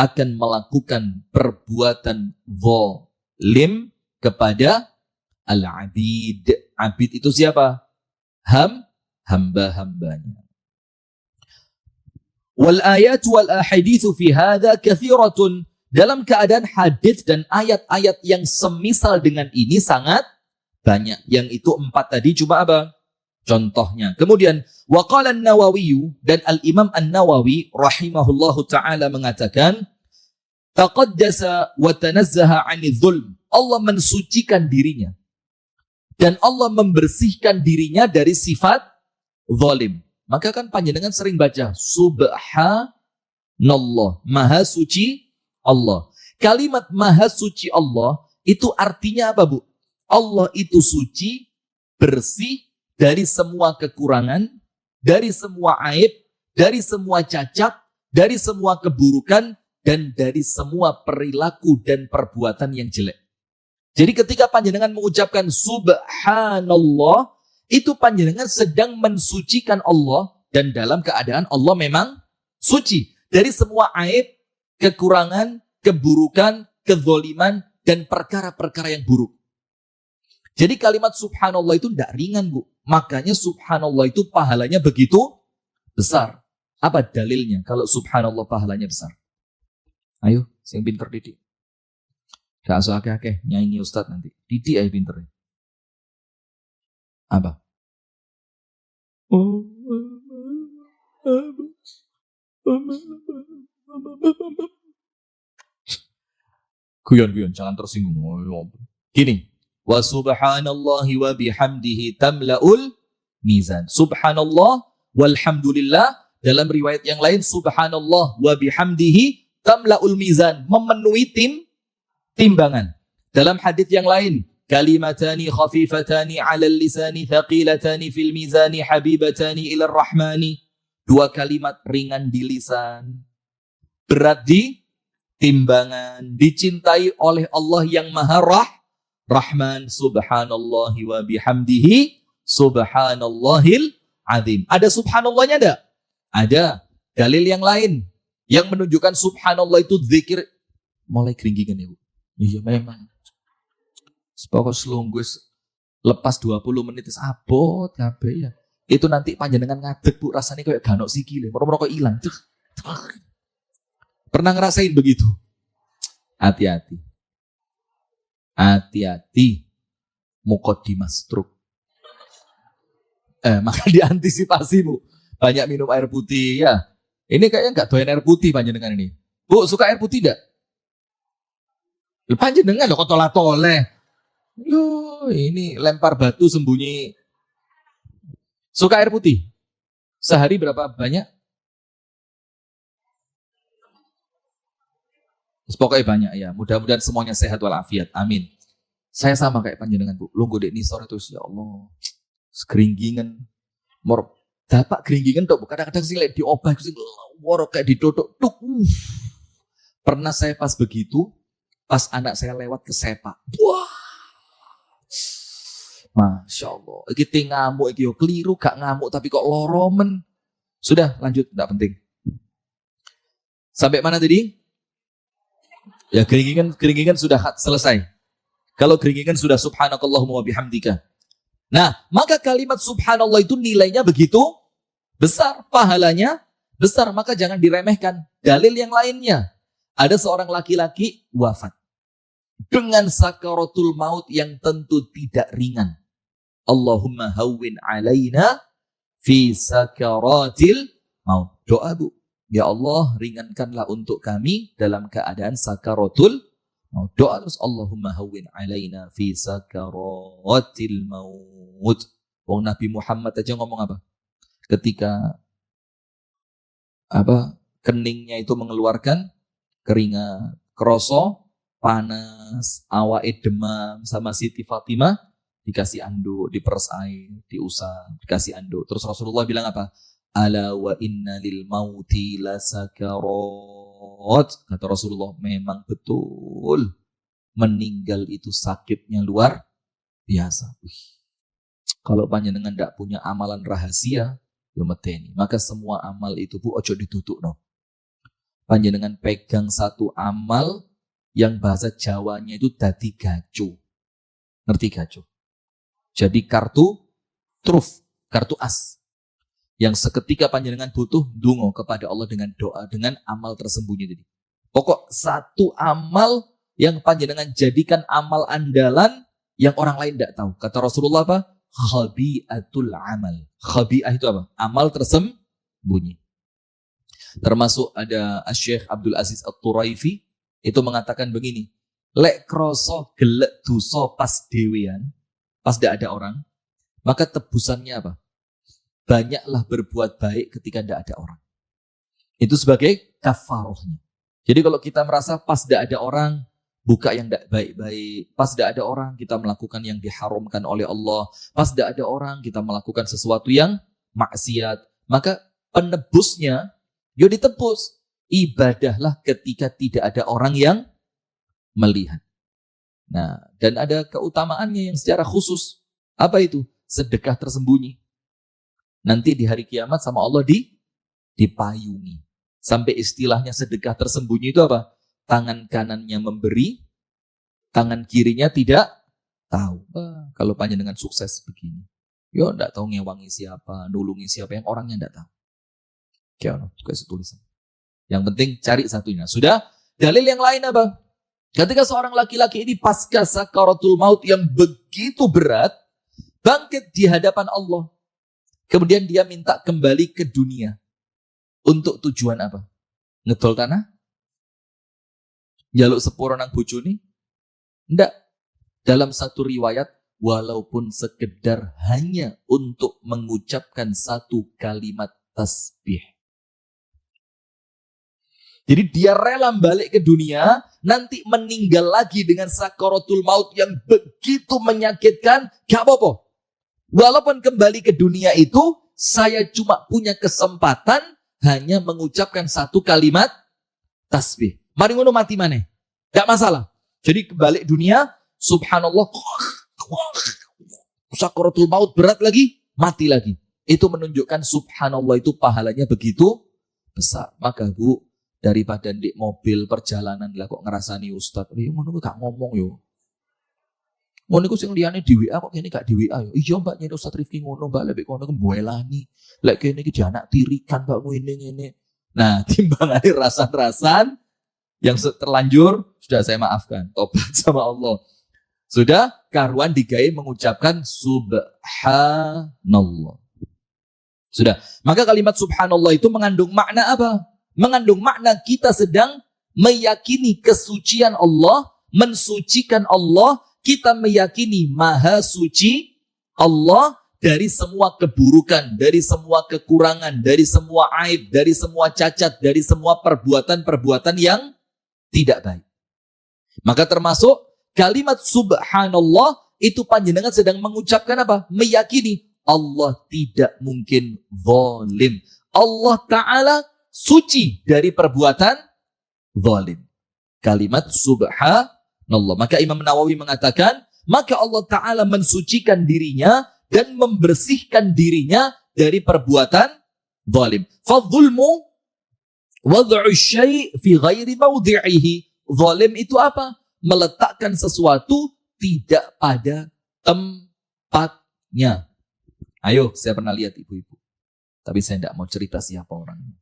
akan melakukan perbuatan zalim kepada al-abid. Abid itu siapa? Hamba-hambanya. Wal ayat wal ahaditsu fi hadza katsiratun. Dalam keadaan hadis dan ayat-ayat yang semisal dengan ini sangat banyak. Yang itu 4 tadi cuma apa? Contohnya. Kemudian waqala an-Nawawi, dan al-Imam An-Nawawi rahimahullahu taala mengatakan, taqaddasa wa tanazzaha 'anil zulm. Allah mensucikan dirinya dan Allah membersihkan dirinya dari sifat zalim. Maka kan panjenengan sering baca subhanallah, maha suci Allah. Kalimat maha suci Allah itu artinya apa, Bu? Allah itu suci, bersih dari semua kekurangan, dari semua aib, dari semua cacat, dari semua keburukan, dan dari semua perilaku dan perbuatan yang jelek. Jadi ketika panjenengan mengucapkan subhanallah, itu panjenengan sedang mensucikan Allah, dan dalam keadaan Allah memang suci dari semua aib, kekurangan, keburukan, kezaliman, dan perkara-perkara yang buruk. Jadi kalimat subhanallah itu tidak ringan, Bu. Makanya subhanallah itu pahalanya begitu besar. Apa dalilnya kalau subhanallah pahalanya besar? Ayo, sing pinter didik. Gak usah akeh-akeh nyanyi Ustaz nanti. Didik aja pinter. Apa? Guyon-guyon, jangan tersinggung. Gini. Wa subhanallahi wa bihamdihi tamla'ul mizan. Subhanallah walhamdulillah. Dalam riwayat yang lain, subhanallah wa bihamdihi tamla'ul mizan. Memenuhi timbangan. Dalam hadis yang lain, kalimatani khafifatani 'alal lisani thaqilatani fil mizani habibatani ilar rahmani. 2 kalimat ringan di lisan, berat di timbangan, dicintai oleh Allah yang Maha Rahman. Subhanallahi wa bihamdihi subhanallahil azim. Ada subhanallahnya ada? Ada. Dalil yang lain yang menunjukkan subhanallah itu zikir. Mulai keringgingan ya, Bu. Iya memang. Sepokok selunggus lepas 20 menit abot kabeh ya. Itu nanti panjenengan ngadeg, Bu, rasanya kayak ganok sikile, merokok hilang. Pernah ngerasain begitu? Hati-hati. Hati-hati. Muqaddimah stroke. Maka diantisipasi, Bu. Banyak minum air putih ya. Ini kayaknya nggak doyan air putih panjenengan ini. Bu, suka air putih enggak? Panjenengan loh kok tolah-toleh. Loh, ini lempar batu sembunyi. Suka air putih? Sehari berapa banyak? Pokoknya banyak ya. Mudah-mudahan semuanya sehat walafiat. Amin. Saya sama kayak panjenengan, Bu. Lungguh dek nisor itu, ya Allah. Sekeringgingan. Mor dapat keringgingan tuh. Kadang-kadang sih lihat diobah sih woro kayak ditutuk. Pernah saya pas begitu, pas anak saya lewat ke sepak. Wah. Masya Allah. Iki ngamuk, iki yo keliru, gak ngamuk tapi kok loromen. Sudah, lanjut, enggak penting. Sampai mana tadi? Ya, keringgingan sudah selesai. Kalau keringgingan sudah subhanakallahumma wa bihamdika. Nah, maka kalimat subhanallah itu nilainya begitu besar, pahalanya besar, maka jangan diremehkan. Dalil yang lainnya, Ada seorang laki-laki wafat dengan sakaratul maut yang tentu tidak ringan. Allahumma hawwin alaina fi sakaratil maut. Doa, Bu. Ya Allah, ringankanlah untuk kami dalam keadaan sakaratul maut. Doa terus, Allahumma hawwin alaina fi sakaratil maut. Wong Nabi Muhammad aja ngomong apa? Ketika keningnya itu mengeluarkan keringat, kroso, panas, awake demam, sama Siti Fatimah dikasih anduk, diperes air, diusap, dikasih anduk. Terus Rasulullah bilang apa? Ala wa inna lil mauti lasakarat. Kata Rasulullah, memang betul meninggal itu sakitnya luar biasa. Kalau panjenengan tidak punya amalan rahasia, ya meteni. Maka semua amal itu, Bu, ojo ditutup, no. Panjenengan pegang satu amal yang bahasa Jawanya itu dadi gacu. Ngerti gacu? Jadi kartu truf, kartu as. Yang seketika panjenengan butuh, dungo kepada Allah dengan doa, dengan amal tersembunyi tadi. Pokok satu amal yang panjenengan jadikan amal andalan yang orang lain tidak tahu. Kata Rasulullah apa? Khabi'atul amal. Khabi'ah itu apa? Amal tersembunyi. Termasuk ada Syekh Abdul Aziz At-Turaifi itu mengatakan begini, lek kroso gelek dosa pas dewean, pas tidak ada orang, maka tebusannya apa? Banyaklah berbuat baik ketika tidak ada orang. Itu sebagai kafarohnya. Jadi kalau kita merasa pas tidak ada orang, buka yang tidak baik-baik. Pas tidak ada orang, kita melakukan yang diharamkan oleh Allah. Pas tidak ada orang, kita melakukan sesuatu yang maksiat. Maka penebusnya, yo ditebus. Ibadahlah ketika tidak ada orang yang melihat. Nah, dan ada keutamaannya yang secara khusus. Apa itu? Sedekah tersembunyi. Nanti di hari kiamat sama Allah dipayungi. Sampai istilahnya sedekah tersembunyi itu apa? Tangan kanannya memberi, tangan kirinya tidak tahu. Kalau panjenengan sukses begini, yo enggak tahu ngewangi siapa, nulungi siapa, yang orangnya enggak tahu. Kasih tulisan. Yang penting cari satunya. Sudah? Dalil yang lain apa? Ketika seorang laki-laki ini pasca sakaratul maut yang begitu berat, bangkit di hadapan Allah. Kemudian dia minta kembali ke dunia. Untuk tujuan apa? Ngedol tanah? Jaluk sepuro nang bojone? Enggak. Dalam satu riwayat, walaupun sekedar hanya untuk mengucapkan satu kalimat tasbih. Jadi dia rela balik ke dunia, nanti meninggal lagi dengan sakaratul maut yang begitu menyakitkan, gak apa-apa. Walaupun kembali ke dunia itu, saya cuma punya kesempatan hanya mengucapkan satu kalimat tasbih. Mari ngono mati maneh. Gak masalah. Jadi kembali dunia, subhanallah, sakaratul maut berat lagi, mati lagi. Itu menunjukkan subhanallah itu pahalanya begitu besar. Maka Bu, daripada di mobil perjalanan lah kok ngerasani Ustadz, yo ngono gak ngomong yo. Ngono iku sing liyane di WA kok kene gak di WA yo. Iya Mbak nyene Ustadz Rifki ngono Mbak, lek ngono kembuelani. Lek kene iki anak tirikan Mbak ngene. Nah, timbangane rasan-rasan yang terlanjur sudah saya maafkan, tobat sama Allah. Sudah karuan digawe mengucapkan subhanallah. Sudah. Maka kalimat subhanallah itu mengandung makna apa? Mengandung makna kita sedang meyakini kesucian Allah, mensucikan Allah, kita meyakini maha suci Allah dari semua keburukan, dari semua kekurangan, dari semua aib, dari semua cacat, dari semua perbuatan-perbuatan yang tidak baik. Maka termasuk kalimat subhanallah itu panjenengan sedang mengucapkan apa? Meyakini Allah tidak mungkin zalim. Allah Ta'ala suci dari perbuatan zalim. Kalimat subhanallah. Maka Imam Nawawi mengatakan, maka Allah Ta'ala mensucikan dirinya dan membersihkan dirinya dari perbuatan zalim. Fadzulmu wad'u syai' fi ghairi mawdi'ihi. Zalim itu apa? Meletakkan sesuatu tidak pada tempatnya. Ayo, saya pernah lihat ibu-ibu. Tapi saya tidak mau cerita siapa orangnya.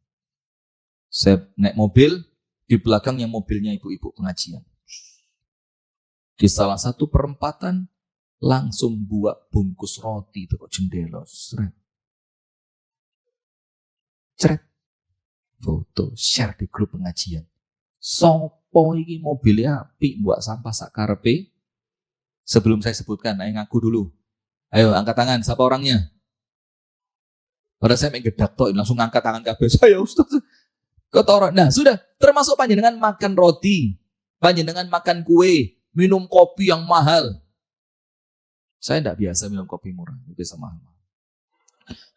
Saya naik mobil, Di belakangnya mobilnya ibu-ibu pengajian. Di salah satu perempatan langsung buat bungkus roti itu kok jendela. Cret. Foto share di grup pengajian. Sopo iki mobilnya apik buat sampah sakarepe. Sebelum saya sebutkan, ayo ngaku dulu. Ayo angkat tangan, siapa orangnya? Pada saya mengedak toh, langsung angkat tangan kabeh. Saya Ustaz. Kotoran. Nah, sudah termasuk panjenengan makan roti, panjenengan makan kue, minum kopi yang mahal. Saya tidak biasa minum kopi murah, biasa mahal.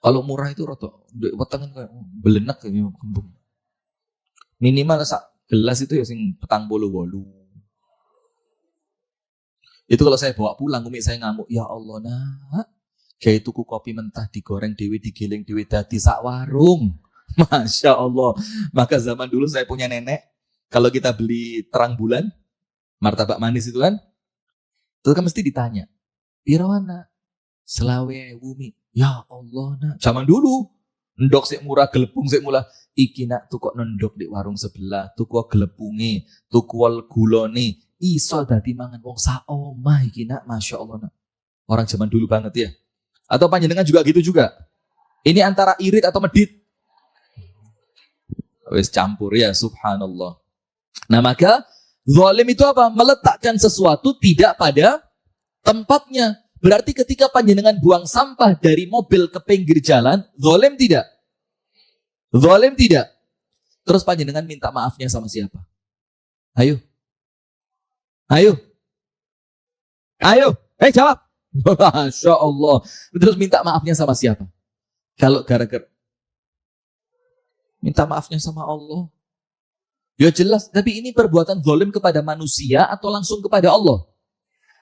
Kalau murah itu roto, wetengan kayak belenek kayak kembung. Minimal sak gelas itu ya sing 48. Itu kalau saya bawa pulang, umi saya ngamuk, ya Allah nak, kayak tuku kopi mentah digoreng dewe, digiling dewe, dadi sak warung. Masya Allah. Maka zaman dulu saya punya nenek, kalau kita beli terang bulan, martabak manis itu kan, itu kan mesti ditanya, pirawana? Selawe wumi. Ya Allah nak. Zaman dulu, ndok sik murah, gelepung sik murah. Iki nak tuku nendok di warung sebelah, tuku gelepunge, tuku gulone, iso dadi mangan wong sak omah iki nak, Masya Allah nak. Orang zaman dulu banget ya. Atau panjenengan juga gitu juga. Ini antara irit atau medit. Wes campur ya, subhanallah. Nah maka zalim itu apa? Meletakkan sesuatu tidak pada tempatnya. Berarti ketika panjenengan buang sampah dari mobil ke pinggir jalan, zalim tidak? Zalim tidak? Terus panjenengan minta maafnya sama siapa? Ayo. Ayo. Ayo. Jawab. Masya Allah. Terus minta maafnya sama siapa? Kalau gara-gara minta maafnya sama Allah. Ya jelas, tapi ini perbuatan zalim kepada manusia atau langsung kepada Allah?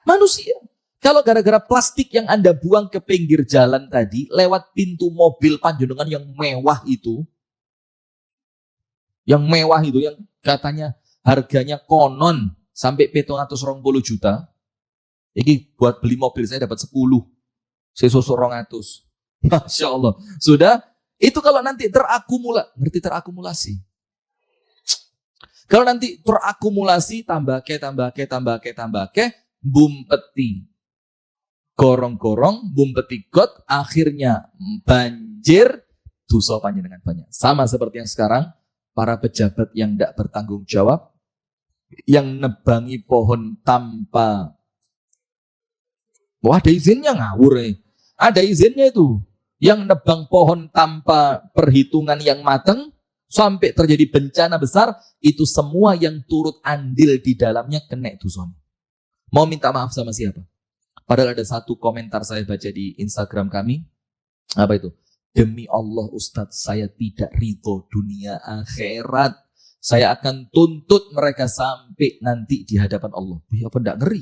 Manusia. Kalau gara-gara plastik yang Anda buang ke pinggir jalan tadi, lewat pintu mobil panjenengan yang mewah itu, yang katanya harganya konon sampai 720 juta, ini buat beli mobil saya dapat 10, saya susu 200. Masya Allah. Sudah, itu kalau nanti terakumulasi. Kalau nanti terakumulasi, tambah ke, bumpeti. Gorong-gorong, bumpeti got, akhirnya banjir, dosa panjenengan banyak. Sama seperti yang sekarang, para pejabat yang tidak bertanggung jawab, yang nebangi pohon tanpa, wah ada izinnya ngawur nih. Ada izinnya itu. Yang nebang pohon tanpa perhitungan yang matang, sampai terjadi bencana besar, itu semua yang turut andil di dalamnya kena dosa. Mau minta maaf sama siapa? Padahal ada satu komentar saya baca di Instagram kami. Apa itu? Demi Allah Ustadz, saya tidak ridho dunia akhirat. Saya akan tuntut mereka sampai nanti di hadapan Allah. Apa enggak ngeri?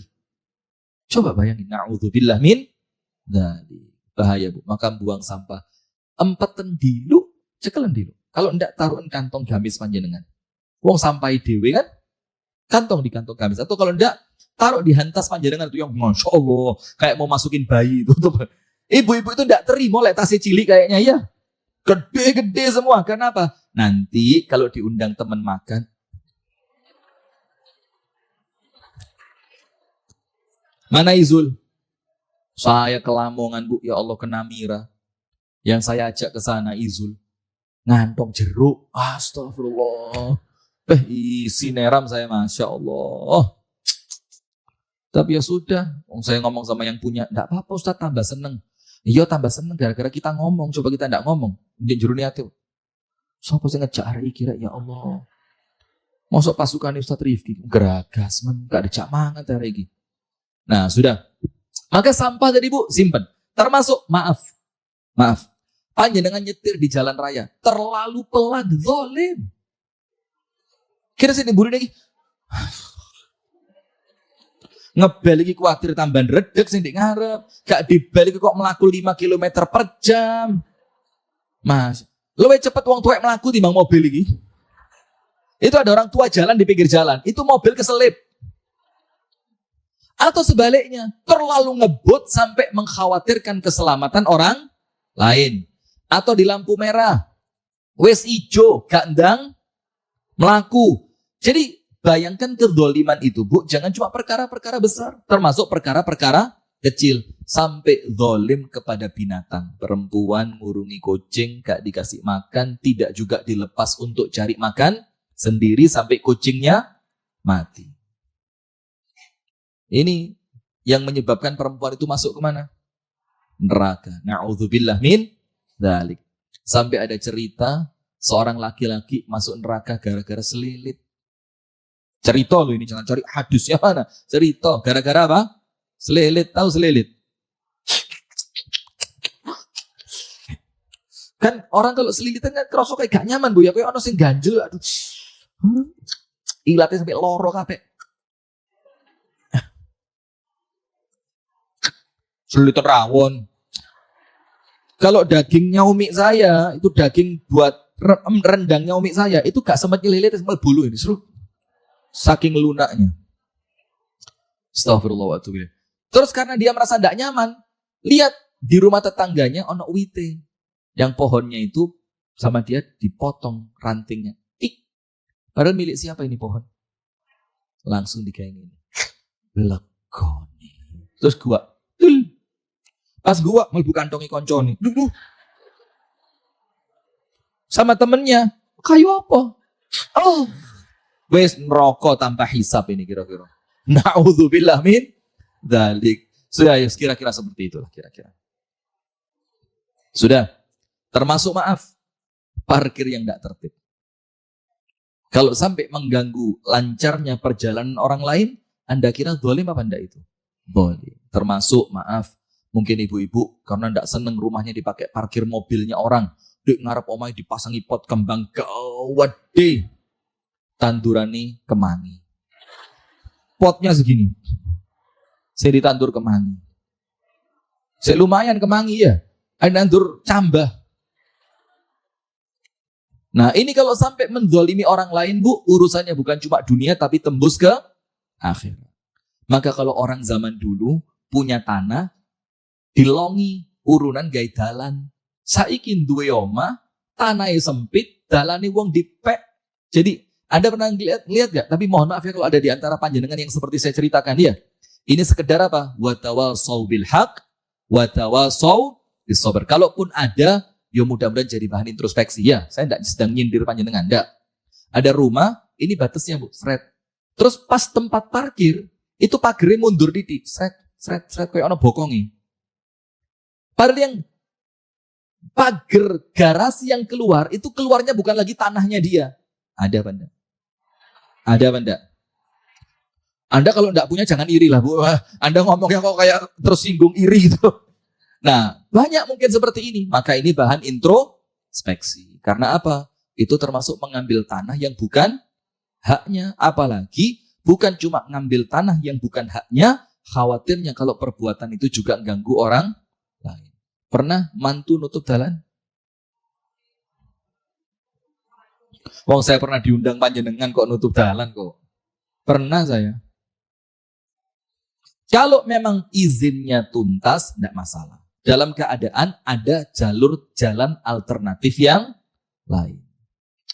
Coba bayangin. Na'udzubillah min dzalik. Bahaya bu. Maka buang sampah. Empeten dilu, cekelan dilu. Kalau enggak taruhin kantong gamis panjenengan. Wong sampai dewe kan? Kantong di kantong gamis. Atau kalau enggak, taruh di hantas panjenengan itu yang Masya Allah. Kayak mau masukin bayi itu. Ibu-ibu itu enggak terima oleh tasnya cilik kayaknya ya. Gede-gede semua. Kenapa? Nanti kalau diundang teman makan. Mana Izul? Saya ke Lamongan bu. Ya Allah ke Namira. Yang saya ajak ke sana Izul. Ngantong jeruk. Astagfirullah. Isi neram saya Masya Allah. Tapi ya sudah. Saya ngomong sama yang punya. Enggak apa-apa Ustaz tambah seneng. Iya tambah seneng gara-gara kita ngomong. Coba kita enggak ngomong. Dia juru niatnya. Siapa sih ngejak hari kira ya Allah. Masuk pasukan Ustaz Rifki. Geragas men. Gak dicak mangat hari ini. Nah sudah. Maka sampah tadi bu simpen. Termasuk maaf. Panjenengan nyetir di jalan raya. Terlalu pelan. Zalim. Kira sini buru lagi. Ngebel lagi khawatir tambahan redek sing ngarep. Gak dibel kok melaku 5 km per jam. Mas, luwih cepet wong tuwek melaku timbang mobil iki. Itu ada orang tua jalan di pinggir jalan, itu mobil keselip. Atau sebaliknya, terlalu ngebut sampai mengkhawatirkan keselamatan orang lain. Atau di lampu merah, wes ijo, gak ndang melaku. Jadi bayangkan kezaliman itu, Bu, jangan cuma perkara-perkara besar, termasuk perkara-perkara kecil. Sampai zalim kepada binatang. Perempuan ngurungi kucing, gak dikasih makan, tidak juga dilepas untuk cari makan sendiri sampai kucingnya mati. Ini yang menyebabkan perempuan itu masuk kemana? Neraka. Na'udzubillah min dzalik. Sampai ada cerita seorang laki-laki masuk neraka gara-gara selilit. Cerita loh ini, jangan cari hadisnya mana. Cerita, gara-gara apa? Selilit, tahu selilit? Kan orang kalau selilitan kan kerasa kayak gak nyaman, Bu. Ya kayak ono sing ganjel, aduh. Ilatnya sampai loro kabeh. Selilitan rawon. Kalau dagingnya umi saya, itu daging buat rendangnya umi saya, itu gak sempat nyelilit, sempat bulu ini. Seru. Saking lunaknya. Astagfirullahaladzim. Terus karena dia merasa tidak nyaman, lihat di rumah tetangganya ono wite. Yang pohonnya itu sama dia dipotong rantingnya. Tik. Padahal milik siapa ini pohon? Langsung dikainin. Lekoni. Terus gua. Pas gua mlebu kantongi koncone. Sama temennya. Kayu apa? Oh. Wes merokok tanpa hisap ini kira-kira. Na'udzubillah min dzalik. Sudah ya kira-kira seperti itulah kira-kira. Sudah. Termasuk maaf, parkir yang tidak tertib. Kalau sampai mengganggu lancarnya perjalanan orang lain, Anda kira zalim apa enggak itu? Boleh. Termasuk maaf, mungkin ibu-ibu karena tidak seneng rumahnya dipakai parkir mobilnya orang, di ngarep omai dipasangi pot kembang gawade, tandurani kemangi. Potnya segini. Saya ditandur kemangi. Saya lumayan kemangi ya. Ada nandur cambah. Nah ini kalau sampai menzalimi orang lain, Bu, urusannya bukan cuma dunia tapi tembus ke akhirat. Maka kalau orang zaman dulu punya tanah, dilongi urunan gaya dalan. Saiki duwe omah, tanahnya sempit, dalane wong dipek. Jadi Anda pernah lihat gak? Tapi mohon maaf ya kalau ada di antara panjenengan yang seperti saya ceritakan ya. Ini sekedar apa? Watawasau bil haq, watawasau bis sabr. Kalaupun ada, ya mudah-mudahan jadi bahan introspeksi. Ya, saya tidak sedang nyindir panjenengan. Tidak. Ada rumah, ini batasnya, Bu. Sret. Terus pas tempat parkir, itu pagernya mundur didik. Sret. Kayak ono bokongi. Padahal yang pagar garasi yang keluar, itu keluarnya bukan lagi tanahnya dia. Ada apa enggak? Ada apa enggak? Anda kalau enggak punya jangan iri lah, Bu. Anda ngomongnya kok kayak tersinggung iri gitu. Nah, banyak mungkin seperti ini. Maka ini bahan introspeksi. Karena apa? Itu termasuk mengambil tanah yang bukan haknya. Apalagi bukan cuma ngambil tanah yang bukan haknya, khawatirnya kalau perbuatan itu juga ganggu orang lain. Pernah mantu nutup jalan? Wong saya pernah diundang panjenengan kok nutup jalan kok. Pernah saya. Kalau memang izinnya tuntas, tidak masalah. Dalam keadaan ada jalur jalan alternatif yang lain.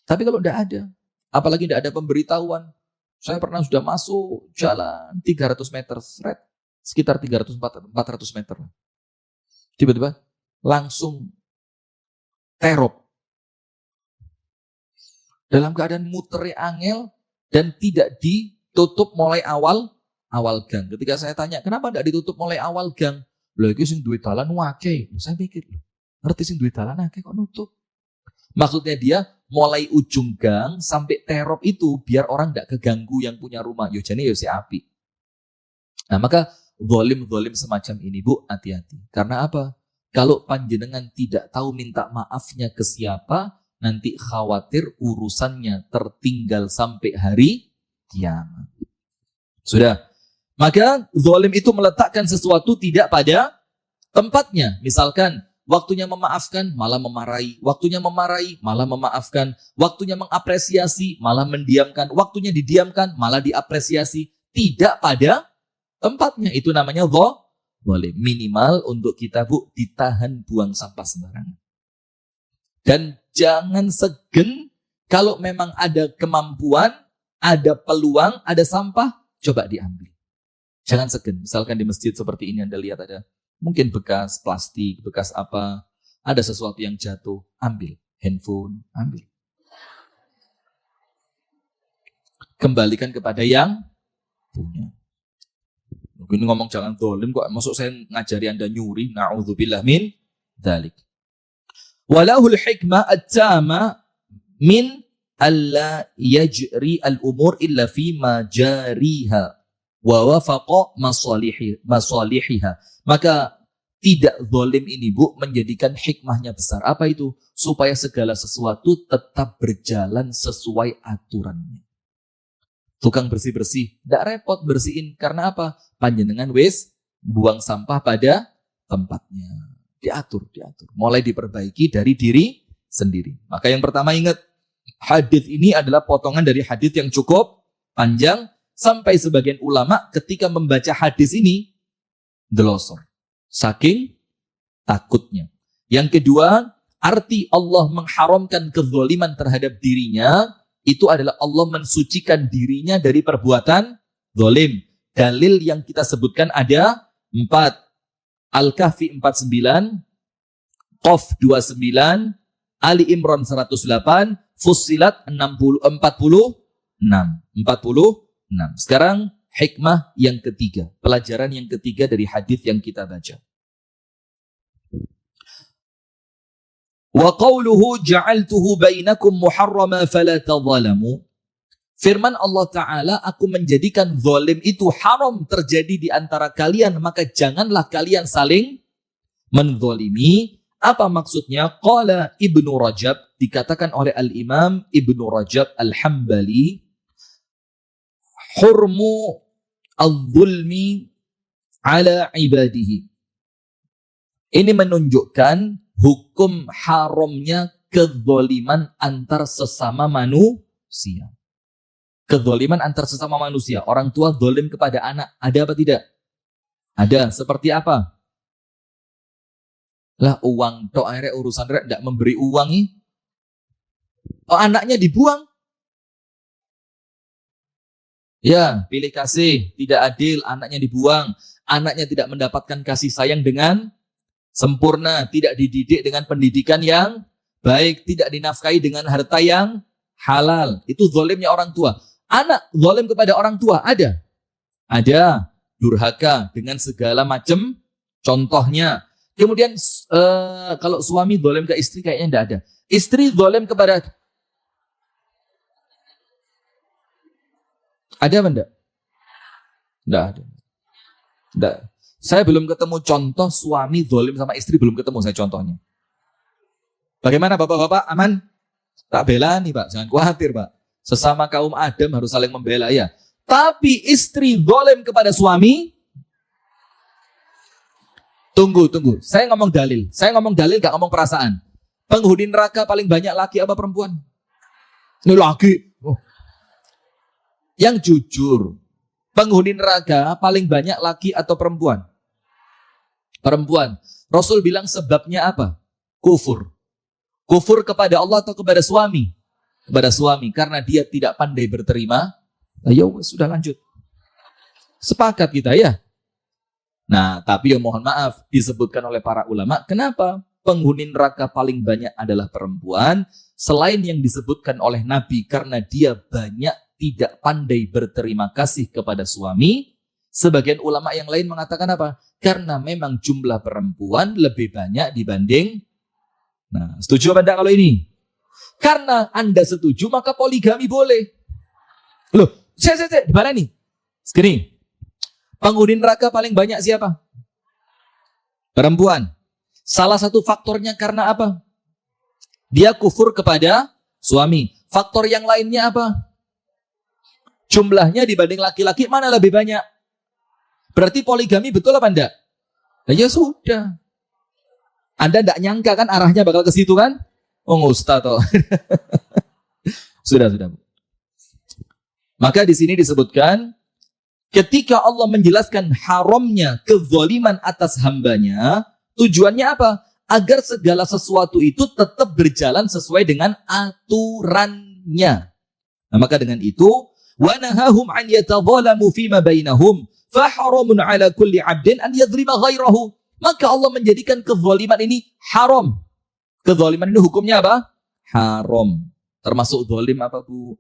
Tapi kalau tidak ada, apalagi tidak ada pemberitahuan, saya pernah sudah masuk jalan 300 meter, sekitar 300-400 meter. Tiba-tiba langsung terop. Dalam keadaan muternya angel dan tidak ditutup mulai awal gang. Ketika saya tanya, kenapa tidak ditutup mulai awal gang? Loh, itu sing duit dalan wake. Saya pikir, ngerti sing duit dalan wake kok nutup? Maksudnya dia mulai ujung gang sampai terop itu biar orang tidak keganggu yang punya rumah. Yo jane yo si api. Nah, maka zalim semacam ini, Bu, hati-hati. Karena apa? Kalau panjenengan tidak tahu minta maafnya ke siapa, nanti khawatir urusannya tertinggal sampai hari kiamat. Sudah. Maka zalim itu meletakkan sesuatu tidak pada tempatnya. Misalkan waktunya memaafkan malah memarahi, waktunya memarahi malah memaafkan, waktunya mengapresiasi malah mendiamkan, waktunya didiamkan malah diapresiasi. Tidak pada tempatnya. Itu namanya zalim. Minimal untuk kita, Bu, ditahan buang sampah sembarangan. Dan jangan segen kalau memang ada kemampuan, ada peluang, ada sampah, coba diambil. Jangan segan. Misalkan di masjid seperti ini Anda lihat ada mungkin bekas plastik, bekas apa, ada sesuatu yang jatuh, ambil. Handphone, ambil. Kembalikan kepada yang punya. Mungkin ngomong jangan dolim kok, masuk saya ngajari Anda nyuri, na'udzubillah min dzalik. Walahul hikmah at-tama min alla yajri al-umur illa fi ma jariha wa wafaqa masalihiha. Maka tidak zalim ini Bu menjadikan hikmahnya besar. Apa itu? Supaya segala sesuatu tetap berjalan sesuai aturannya. Tukang bersih-bersih, tidak repot bersihin. Karena apa? Panjenengan wis buang sampah pada tempatnya. Diatur. Mulai diperbaiki dari diri sendiri. Maka yang pertama ingat, hadis ini adalah potongan dari hadis yang cukup panjang. Sampai sebagian ulama ketika membaca hadis ini, delosor. Saking takutnya. Yang kedua, arti Allah mengharamkan kezaliman terhadap dirinya, itu adalah Allah mensucikan dirinya dari perbuatan zalim. Dalil yang kita sebutkan ada 4. Al-Kahfi 49, Qaf 29, Ali Imran 108, Fussilat 46. Sekarang hikmah yang ketiga, pelajaran yang ketiga dari hadis yang kita baca. Wa qawluhu ja'altuhu bainakum muharrama fala tadhalamu. Firman Allah Ta'ala, aku menjadikan zalim itu haram terjadi di antara kalian, maka janganlah kalian saling menzalimi. Apa maksudnya? Qala Ibnu Rajab, dikatakan oleh Al-Imam Ibnu Rajab Al-Hambali, hurmu al-zulmi ala ibadihi. Ini menunjukkan hukum haramnya kezaliman antar sesama manusia. Kezaliman antar sesama manusia. Orang tua zalim kepada anak. Ada apa tidak? Ada. Seperti apa? Lah uang tok akhirnya urusan rek tidak memberi uang nih. Oh, anaknya dibuang. Ya, pilih kasih, tidak adil, anaknya dibuang. Anaknya tidak mendapatkan kasih sayang dengan sempurna, tidak dididik dengan pendidikan yang baik, tidak dinafkahi dengan harta yang halal. Itu zalimnya orang tua. Anak zalim kepada orang tua ada. Ada. Durhaka dengan segala macam contohnya. Kemudian kalau suami zalim ke istri kayaknya tidak ada. Istri zalim kepada... Ada apa enggak? Enggak ada. Enggak. Saya belum ketemu contoh suami zalim sama istri, belum ketemu saya contohnya. Bagaimana Bapak-bapak? Aman? Tak bela nih Pak, jangan khawatir Pak. Sesama kaum Adam harus saling membela ya. Tapi istri zalim kepada suami, tunggu. Saya ngomong dalil. Saya ngomong dalil, gak ngomong perasaan. Penghuni neraka paling banyak laki apa perempuan? Ini laki. Oh. Yang jujur, penghuni neraka paling banyak laki atau perempuan? Perempuan. Rasul bilang sebabnya apa? Kufur. Kufur kepada Allah atau kepada suami? Kepada suami. Karena dia tidak pandai berterima. Ayo sudah lanjut. Sepakat kita ya. Nah, tapi ya mohon maaf, disebutkan oleh para ulama. Kenapa? Penghuni neraka paling banyak adalah perempuan. Selain yang disebutkan oleh Nabi, karena dia banyak tidak pandai berterima kasih kepada suami. Sebagian ulama yang lain mengatakan apa? Karena memang jumlah perempuan lebih banyak dibanding. Nah, setuju apa enggak kalau ini? Karena Anda setuju, maka poligami boleh. Loh, saya di mana nih? Segini. Penghuni neraka paling banyak siapa? Perempuan. Salah satu faktornya karena apa? Dia kufur kepada suami. Faktor yang lainnya apa? Jumlahnya dibanding laki-laki mana lebih banyak? Berarti poligami betul apa enggak? Nah, ya sudah. Anda enggak nyangka kan arahnya bakal ke situ kan? Oh, Ustaz toh. Sudah. Maka di sini disebutkan ketika Allah menjelaskan haramnya kezaliman atas hambanya, tujuannya apa? Agar segala sesuatu itu tetap berjalan sesuai dengan aturannya. Nah, maka dengan itu wa nahahum an yatadhalamu fima bainahum fa haramun ala kulli 'abdin an yadhlima ghairahu. Maka Allah menjadikan kezaliman ini haram. Kezaliman ini hukumnya apa? Haram. Termasuk zalim apa, Bu?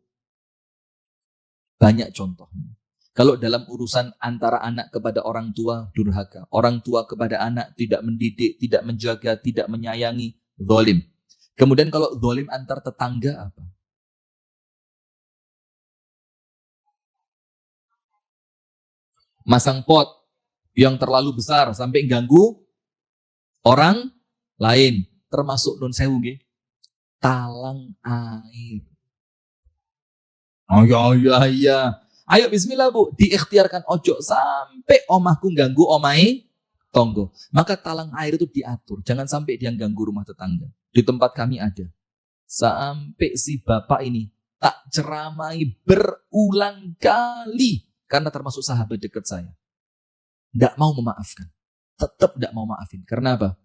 Banyak contohnya. Kalau dalam urusan antara anak kepada orang tua, durhaka. Orang tua kepada anak tidak mendidik, tidak menjaga, tidak menyayangi, zalim. Kemudian kalau zalim antar tetangga apa? Masang pot yang terlalu besar sampai ganggu orang lain. Termasuk nun sewu nggih. Talang air. Oh ya. Ayo bismillah Bu, diikhtiarkan ojo sampai omahku ganggu omai tonggo. Maka talang air itu diatur, jangan sampai dia ganggu rumah tetangga. Di tempat kami ada. Sampai si bapak ini tak ceramai berulang kali karena termasuk sahabat dekat saya. Tidak mau memaafkan. Tetap tidak mau maafin. Karena apa?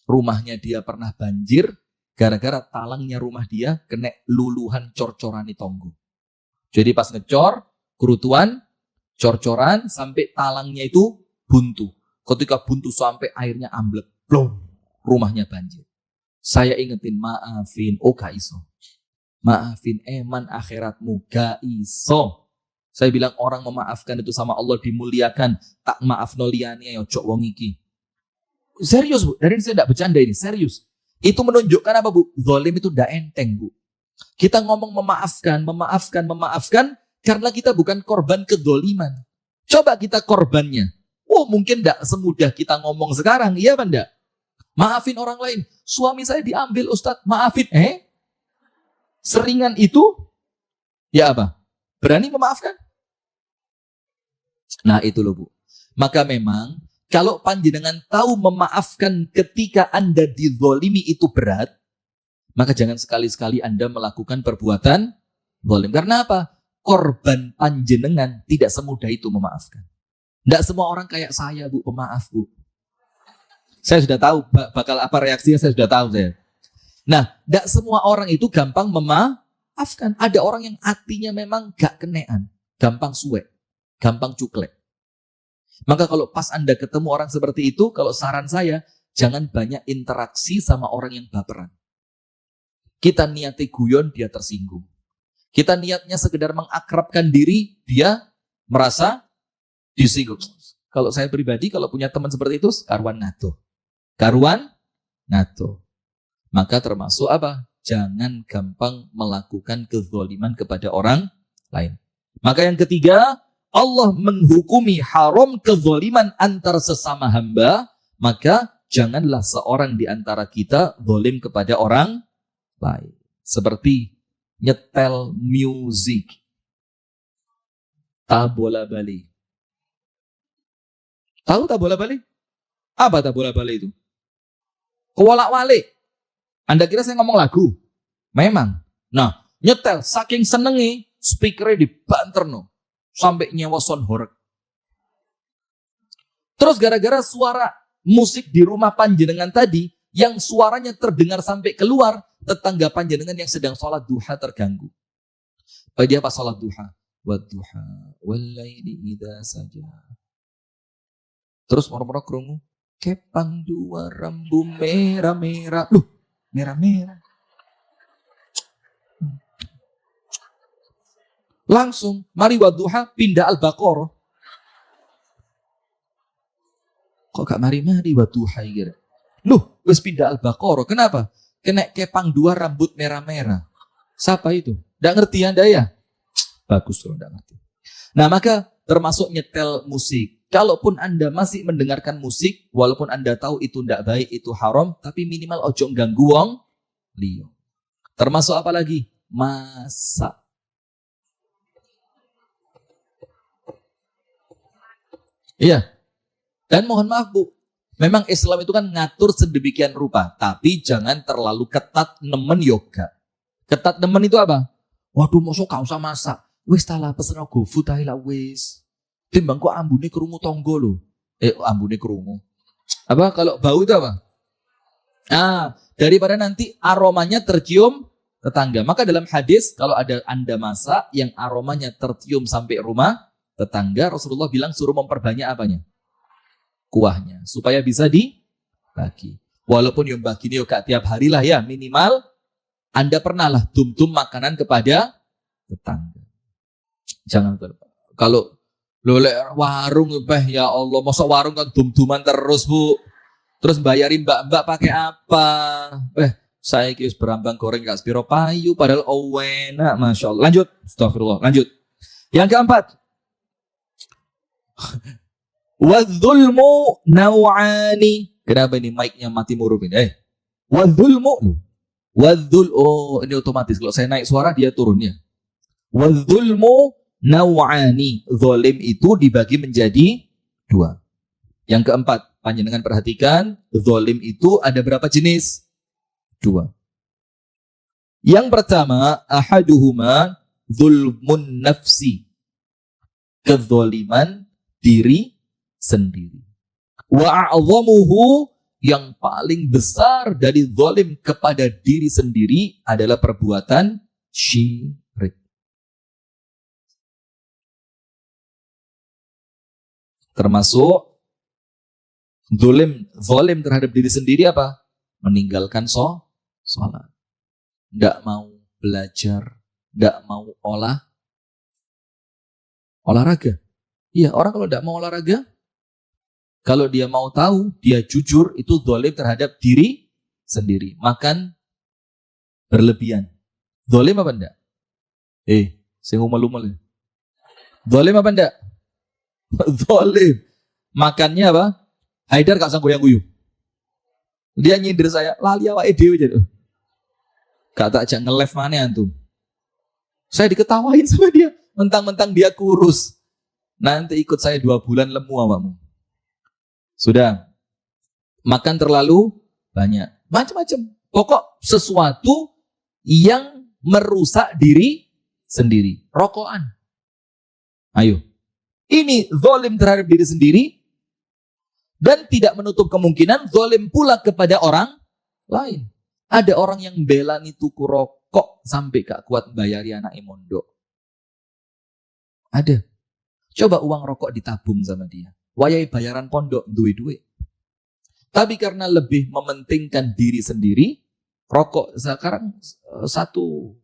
Rumahnya dia pernah banjir gara-gara talangnya rumah dia kena luluhan cor-corani tonggo. Jadi pas ngecor, kerutuan, cor-coran, sampai talangnya itu buntu. Ketika buntu sampai airnya amblek, plong, rumahnya banjir. Saya ingetin, maafin, oh gak iso. Maafin, eman akhiratmu, gak iso. Saya bilang orang memaafkan itu sama Allah dimuliakan. Tak maaf noliani, ayo cok wong iki. Serius Bu, dari ini saya tidak bercanda ini, serius. Itu menunjukkan apa Bu? Zalim itu tidak enteng Bu. Kita ngomong memaafkan, karena kita bukan korban kedzaliman. Coba kita korbannya. Oh mungkin tidak semudah kita ngomong sekarang, iya apa enggak? Maafin orang lain. Suami saya diambil Ustadz, maafin. Seringan itu, ya apa? Berani memaafkan? Nah itu loh Bu. Maka memang, kalau panjenengan tahu memaafkan ketika Anda dizolimi itu berat, maka jangan sekali-sekali Anda melakukan perbuatan zalim. Karena apa? Korban panjenengan tidak semudah itu memaafkan. Tidak semua orang kayak saya Bu, pemaaf Bu. Saya sudah tahu bakal apa reaksinya, saya sudah tahu saya. Nah, tidak semua orang itu gampang memaafkan. Ada orang yang hatinya memang gak kenean, gampang suwek, gampang cuklek. Maka kalau pas Anda ketemu orang seperti itu, kalau saran saya, jangan banyak interaksi sama orang yang baperan. Kita niatnya guyon, dia tersinggung. Kita niatnya sekedar mengakrabkan diri, dia merasa disinggung. Kalau saya pribadi, kalau punya teman seperti itu, karuan nato. Karuan nato. Maka termasuk apa? Jangan gampang melakukan kezaliman kepada orang lain. Maka yang ketiga, Allah menghukumi haram kezaliman antar sesama hamba, maka janganlah seorang di antara kita zalim kepada orang lain. Seperti nyetel musik, tabola bali. Tahu tabola bali? Apa tabola bali itu? Kewalak-walik. Anda kira saya ngomong lagu? Memang. Nah, nyetel saking senengi, speakernya dibanterno sampai nyewa sound horeg. Terus gara-gara suara musik di rumah panjenengan tadi yang suaranya terdengar sampai keluar, tetangga panjenengan yang sedang sholat duha terganggu. Dia pas sholat duha, wadduha wallaili idza saja. Terus moro-moro krungu, kepang dua rambu merah-merah. Loh, merah-merah. Langsung, mari wadduha pindah Al-Baqarah. Kok gak mari-mari wadduha kira? Loh, wis pindah Al-Baqarah. Kenapa? Kena kepang dua rambut merah-merah. Siapa itu? Nggak ngerti Anda ya? Bagus loh, nggak ngerti. Nah, maka termasuk nyetel musik. Kalaupun Anda masih mendengarkan musik, walaupun Anda tahu itu tidak baik, itu haram, tapi minimal ojo ganggu wong liyo. Termasuk apa lagi? Masak. Iya. Dan mohon maaf Bu, memang Islam itu kan ngatur sedemikian rupa, tapi jangan terlalu ketat nemen yoga. Ketat nemen itu apa? Waduh, mosok gak usah masak. Wis talah pesen GoFood ae lah wis. Timbang kok ambune krungu tonggo lho. Ambune krungu. Apa kalau bau itu apa? Daripada nanti aromanya tercium tetangga. Maka dalam hadis, kalau ada Anda masak yang aromanya tercium sampai rumah tetangga, Rasulullah bilang suruh memperbanyak apanya? Kuahnya. Supaya bisa dibagi. Walaupun yang bagi ini gak tiap hari lah ya, minimal Anda pernah lah dum-dum makanan kepada tetangga. Jangan lupa. Kalau lolek warung, ya Allah, masa warung kan dum-duman terus, Bu. Terus bayarin mbak-mbak pakai apa? Saya kira berambang goreng gak sepiro payu, padahal enak, Masya Allah. Lanjut, astagfirullah, lanjut. Yang keempat, wadzulmu naw'ani. Kenapa ini mic-nya mati murup ini? Wadzulmu. Oh, ini otomatis. Kalau saya naik suara, dia turun ya. Wadzulmu naw'ani. Zalim itu dibagi menjadi dua. Yang keempat, panjenengan perhatikan, zalim itu ada berapa jenis? Dua. Yang pertama, ahaduhuma zulmun nafsi. Kezaliman diri sendiri. Wa a'zamuhu, yang paling besar dari zalim kepada diri sendiri adalah perbuatan syirik. Termasuk zalim terhadap diri sendiri apa? Meninggalkan sholat. Tidak mau belajar, tidak mau olahraga. Iya, orang kalau tidak mau olahraga, kalau dia mau tahu, dia jujur, itu zalim terhadap diri sendiri. Makan berlebihan. Zalim apa enggak? Saya ngomel-ngomel. Zalim apa enggak? Zalim. Makannya apa? Haidar gak sanggup yang guyu. Dia nyindir saya, lali awake dhewe jadi. Gak tak ajak nge-live mana antum. Saya diketawain sama dia. Mentang-mentang dia kurus. Nanti ikut saya 2 bulan lemu awakmu. Sudah. Makan terlalu banyak. Macam-macam. Pokok sesuatu yang merusak diri sendiri. Rokokan. Ayo. Ini zalim terhadap diri sendiri. Dan tidak menutup kemungkinan zalim pula kepada orang lain. Ada orang yang bela nih tuku rokok sampai gak kuat bayari anak mondok. Ada. Coba uang rokok ditabung sama dia. Wayai bayaran pondok duit-duit. Tapi karena lebih mementingkan diri sendiri, rokok sekarang satu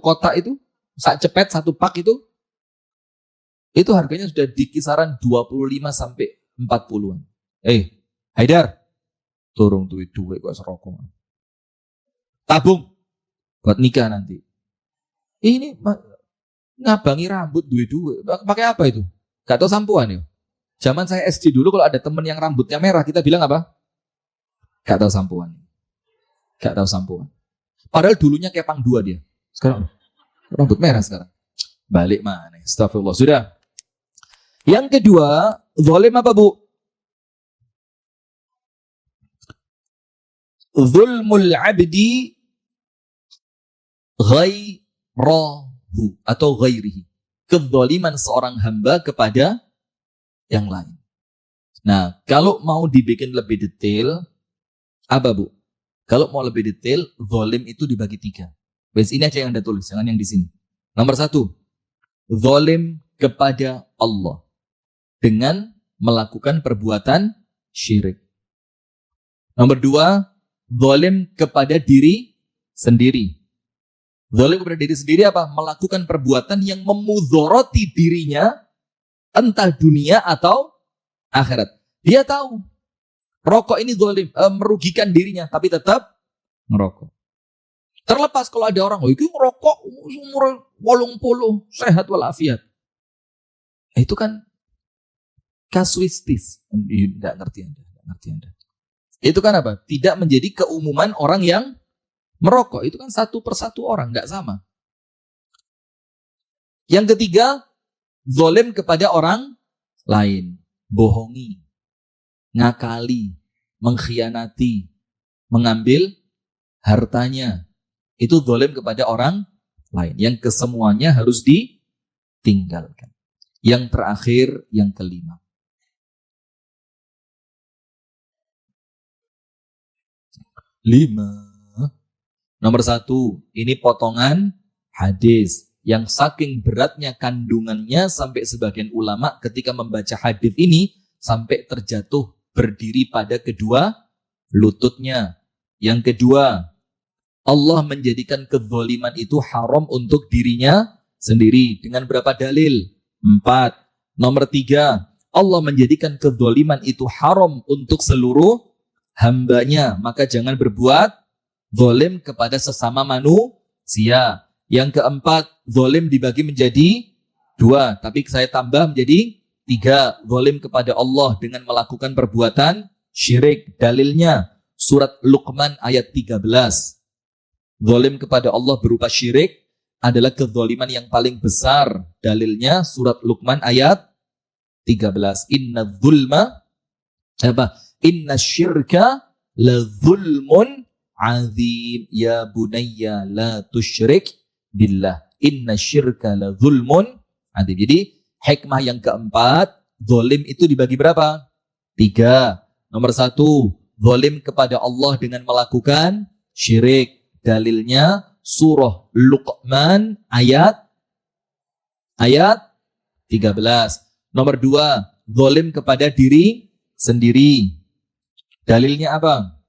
kotak itu, cepet satu pak itu harganya sudah di kisaran 25 sampai 40-an. Haidar, turun duit-duit kok serokok. Tabung buat nikah nanti. Ini ngabangi rambut duit-duit. Pakai apa itu? Gak tahu sampuan ya. Zaman saya SD dulu kalau ada temen yang rambutnya merah, kita bilang apa? Gak tahu sampuan. Gak tahu sampuan. Padahal dulunya kepang 2 dia. Sekarang rambut merah sekarang. Balik mana? Astagfirullah. Sudah. Yang kedua, zalim apa, Bu? Zulmul abdi ghairahu atau ghairihi. Kezaliman seorang hamba kepada yang lain. Nah, kalau mau dibikin lebih detail, apa, Bu? Kalau mau lebih detail, zalim itu dibagi 3. Ini aja yang Anda tulis, jangan yang di sini. Nomor 1, zalim kepada Allah dengan melakukan perbuatan syirik. Nomor 2, zalim kepada diri sendiri. Zalim kepada diri sendiri apa? Melakukan perbuatan yang memudoroti dirinya, entah dunia atau akhirat. Dia tahu rokok ini zalim, merugikan dirinya, tapi tetap merokok. Terlepas kalau ada orang, itu ngerokok umur 80, sehat walafiat. Itu kan kasuistis. Tidak ngerti Anda. Itu kan apa? Tidak menjadi keumuman orang yang merokok. Itu kan satu persatu orang, nggak sama. Yang ketiga, zalim kepada orang lain. Bohongi, ngakali, mengkhianati, mengambil hartanya. Itu zalim kepada orang lain. Yang kesemuanya harus ditinggalkan. Yang terakhir, yang kelima. Nomor 1, ini potongan hadis yang saking beratnya kandungannya sampai sebagian ulama ketika membaca hadis ini sampai terjatuh berdiri pada kedua lututnya. Yang kedua, Allah menjadikan kezaliman itu haram untuk dirinya sendiri. Dengan berapa dalil? 4. Nomor 3, Allah menjadikan kezaliman itu haram untuk seluruh hambanya. Maka jangan berbuat zalim kepada sesama manusia. Yang keempat, zalim dibagi menjadi 2. Tapi saya tambah menjadi 3. Zalim kepada Allah dengan melakukan perbuatan syirik. Dalilnya surat Luqman ayat 13. Zalim kepada Allah berupa syirik adalah kezaliman yang paling besar. Dalilnya surat Luqman ayat 13. Inna zulma Inna syirka la zulmun azim ya bunayya la tusyrik billah. Inna syirka la zulmun azim. Jadi hikmah yang keempat, zalim itu dibagi berapa? 3. Nomor 1, zalim kepada Allah dengan melakukan syirik. Dalilnya surah Luqman ayat 13. Nomor 2, zalim kepada diri sendiri. Dalilnya apa?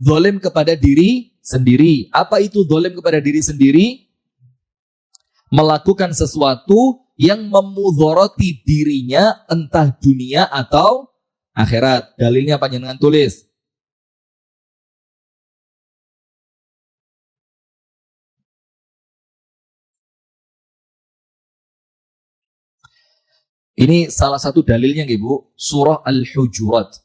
Zalim kepada diri sendiri. Apa itu zalim kepada diri sendiri? Melakukan sesuatu yang memudharati dirinya entah dunia atau akhirat. Dalilnya apa? Jangan tulis. Ini salah satu dalilnya, Ibu, surah Al-Hujurat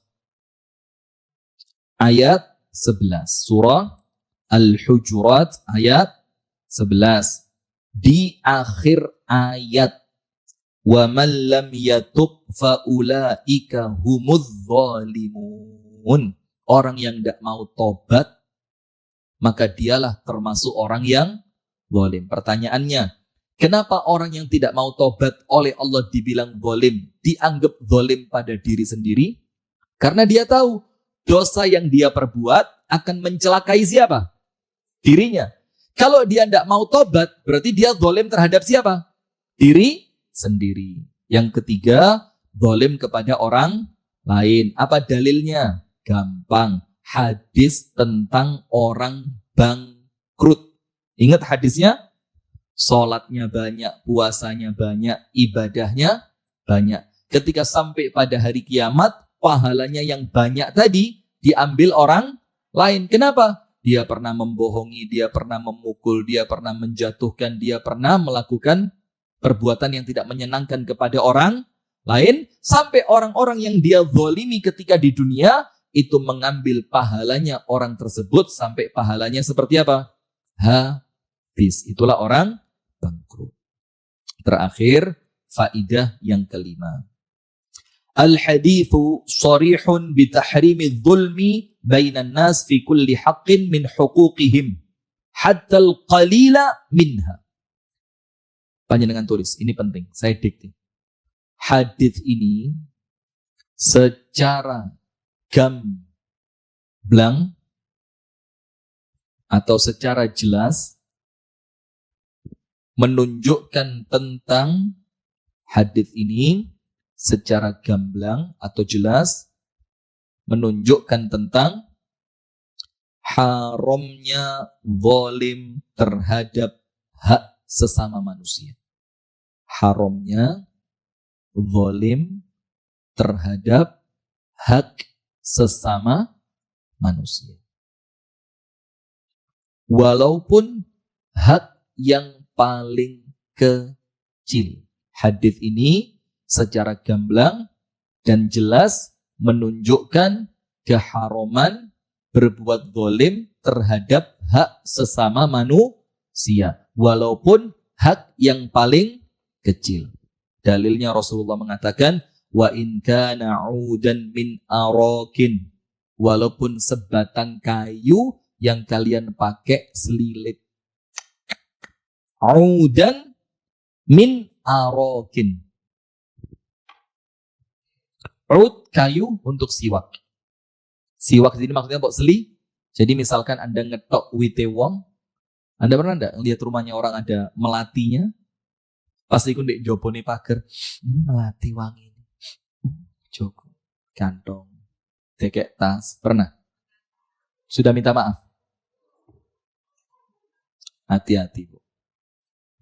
ayat 11. Surah Al-Hujurat ayat 11. Di akhir ayat, wa man lam yatub fa ulaika humudz zalimun. Orang yang tidak mau tobat, maka dialah termasuk orang yang zalim. Pertanyaannya, kenapa orang yang tidak mau tobat oleh Allah dibilang zalim, dianggap zalim pada diri sendiri? Karena dia tahu dosa yang dia perbuat akan mencelakai siapa? Dirinya. Kalau dia tidak mau tobat, berarti dia zalim terhadap siapa? Diri sendiri. Yang ketiga, zalim kepada orang lain. Apa dalilnya? Gampang. Hadis tentang orang bangkrut. Ingat hadisnya? Sholatnya banyak, puasanya banyak, ibadahnya banyak. Ketika sampai pada hari kiamat, pahalanya yang banyak tadi diambil orang lain. Kenapa? Dia pernah membohongi, dia pernah memukul, dia pernah menjatuhkan, dia pernah melakukan perbuatan yang tidak menyenangkan kepada orang lain. Sampai orang-orang yang dia zalimi ketika di dunia, itu mengambil pahalanya orang tersebut sampai pahalanya seperti apa? Habis. Itulah orang bangkrut. Terakhir, faidah yang kelima. Al-hadithu sharihun bitahrimi dhulmi bainan nas fi kulli haqqin min huquqihim hatta al-qalila minha. Panjenengan tulis, ini penting, saya dikti. Hadis ini secara gamblang atau secara jelas menunjukkan tentang hadis ini secara gamblang atau jelas menunjukkan tentang haramnya zalim terhadap hak sesama manusia. Haramnya zalim terhadap hak sesama manusia. Walaupun hak yang paling kecil. Hadis ini secara gamblang dan jelas menunjukkan keharaman berbuat zalim terhadap hak sesama manusia, walaupun hak yang paling kecil. Dalilnya Rasulullah mengatakan, wa in kana 'udan min arakin, walaupun sebatang kayu yang kalian pakai selilit. 'Udan min arakin. Ud kayu untuk siwak. Siwak ini maksudnya buat Jadi misalkan Anda ngetok wite wong, Anda pernah enggak lihat rumahnya orang ada melatinya? Pasti ku ndek jopone pager, melati wangi. Joko, kantong, tekek tas, pernah? Sudah minta maaf? Hati-hati, Bu.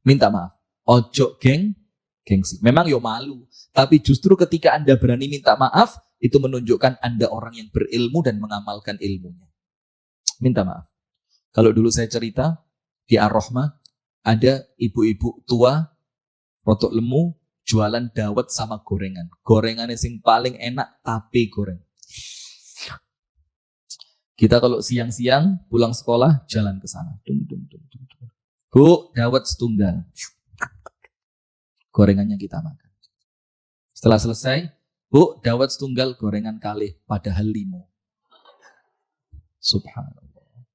Minta maaf. Ojo gengsi. Memang yo malu, tapi justru ketika Anda berani minta maaf, itu menunjukkan Anda orang yang berilmu dan mengamalkan ilmunya. Minta maaf. Kalau dulu saya cerita di Ar-Rahmah, ada ibu-ibu tua, rotok lemu, jualan dawet sama gorengan. Gorengannya sing paling enak, tape goreng. Kita kalau siang-siang pulang sekolah, jalan ke sana. Bu, dawet setunggal. Gorengannya kita makan. Setelah selesai, Bu, dawet setunggal, gorengan kalih, padahal 5. Subhanallah.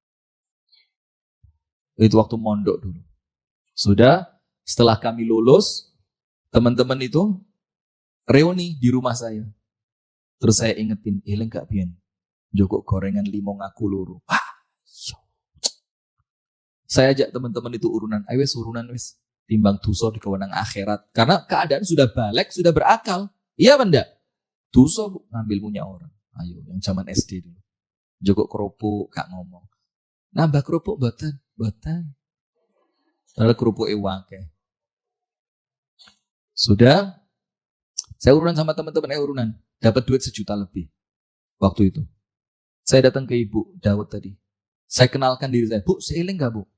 Itu waktu mondok dulu. Sudah, setelah kami lulus, teman-teman itu reuni di rumah saya. Terus saya ingetin, eling gak biyen Joko gorengan 5 ngaku loro. Saya ajak teman-teman itu urunan, ayo wes urunan wes. Timbang dosa di kewenang akhirat. Karena keadaan sudah balik, sudah berakal. Iya benda? Dosa ngambil punya orang. Ayo, yang zaman SD dulu. Joko kerupuk, gak ngomong. Nambah kerupuk, boten. Padahal kerupuk ewake. Sudah, saya urunan sama teman-teman urunan. Dapat duit 1 juta lebih. Waktu itu. Saya datang ke Ibu Dawud tadi. Saya kenalkan diri saya. Bu, seiling gak Bu?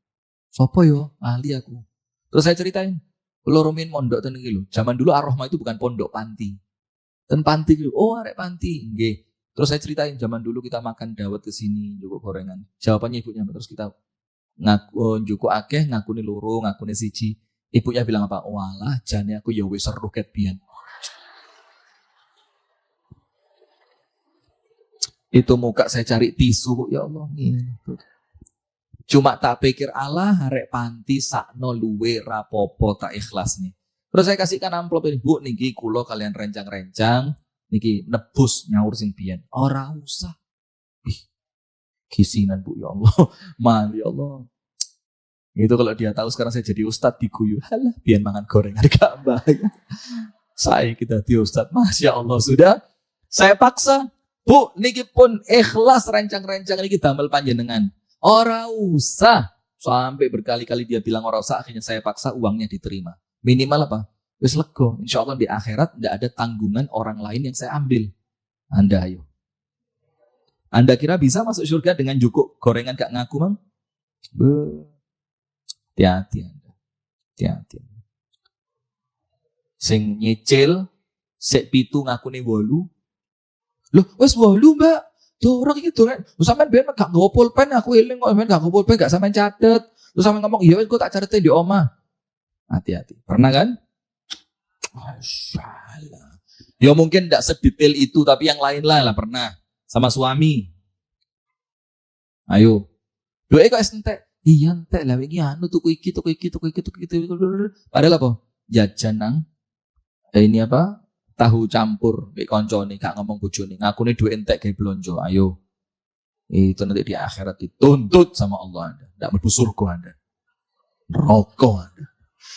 Sopo yo? Ahli aku. Terus saya ceritain. Kalau rumin mondok ten iki lho. Zaman dulu Ar-Rahmah itu bukan pondok, panti. Dan panti gitu. Oh, arek panti. Nggih. Terus saya ceritain zaman dulu kita makan dawet ke sini, Joko gorengan. Jawabannya ibunya terus kita ngaku Joko akeh, ngakune loro, ngakune siji. Ibunya bilang apa? Walah, jane aku ya wis seru ket biyen. Itu muka saya cari tisu, ya Allah. Cuma tak pikir Allah arek panti sakno luwe rapopo tak ikhlas nih. Terus saya kasihkan amplop ini, Bu, niki kula kalian rencang-rencang, niki nebus nyaur sing biyen. Ora usah. Kisinan Bu, ya Allah. Mal ya Allah. Itu kalau dia tahu sekarang saya jadi ustad diguyu. Halah, biyen mangan gorengan gak bayar. Saya kita di ustad, Masya Allah sudah. Saya paksa. Bu, niki pun ikhlas rencang-rencang niki damel panjenengan. Ora usah. Sampai berkali-kali dia bilang ora usah, akhirnya saya paksa uangnya diterima. Minimal apa? Wis lego. Insya Allah di akhirat tidak ada tanggungan orang lain yang saya ambil. Anda ayo. Anda kira bisa masuk surga dengan cukup gorengan gak ngaku, Mang? Hati-hati Anda. Hati-hati. Sing nyicil, sek pitu ngakune 8. Loh, wes 8, Mbak. Dorong iki dorong. Terus sampean ben gak nggawa pulpen, aku eling kok sampean gak nggawa pulpen, gak sampean catet. Terus sampean ngomong, "Iya wes kok tak catetin di omah." Hati-hati. Pernah kan? Masyaallah. Ya mungkin tidak sedetail itu, tapi yang lain lah pernah. Sama suami. Ayo. Doe kok entek. Iya entek lah iki anu tuku iki. Padahal apa? Jajan nang ini apa? Tahu campur mbek koncone gak ngomong bojone. Ngakune duwe entek gawe blonjo. Ayo. Itu nanti di akhirat dituntut sama Allah Anda. Tidak mlebu surga Anda. Neraka Anda.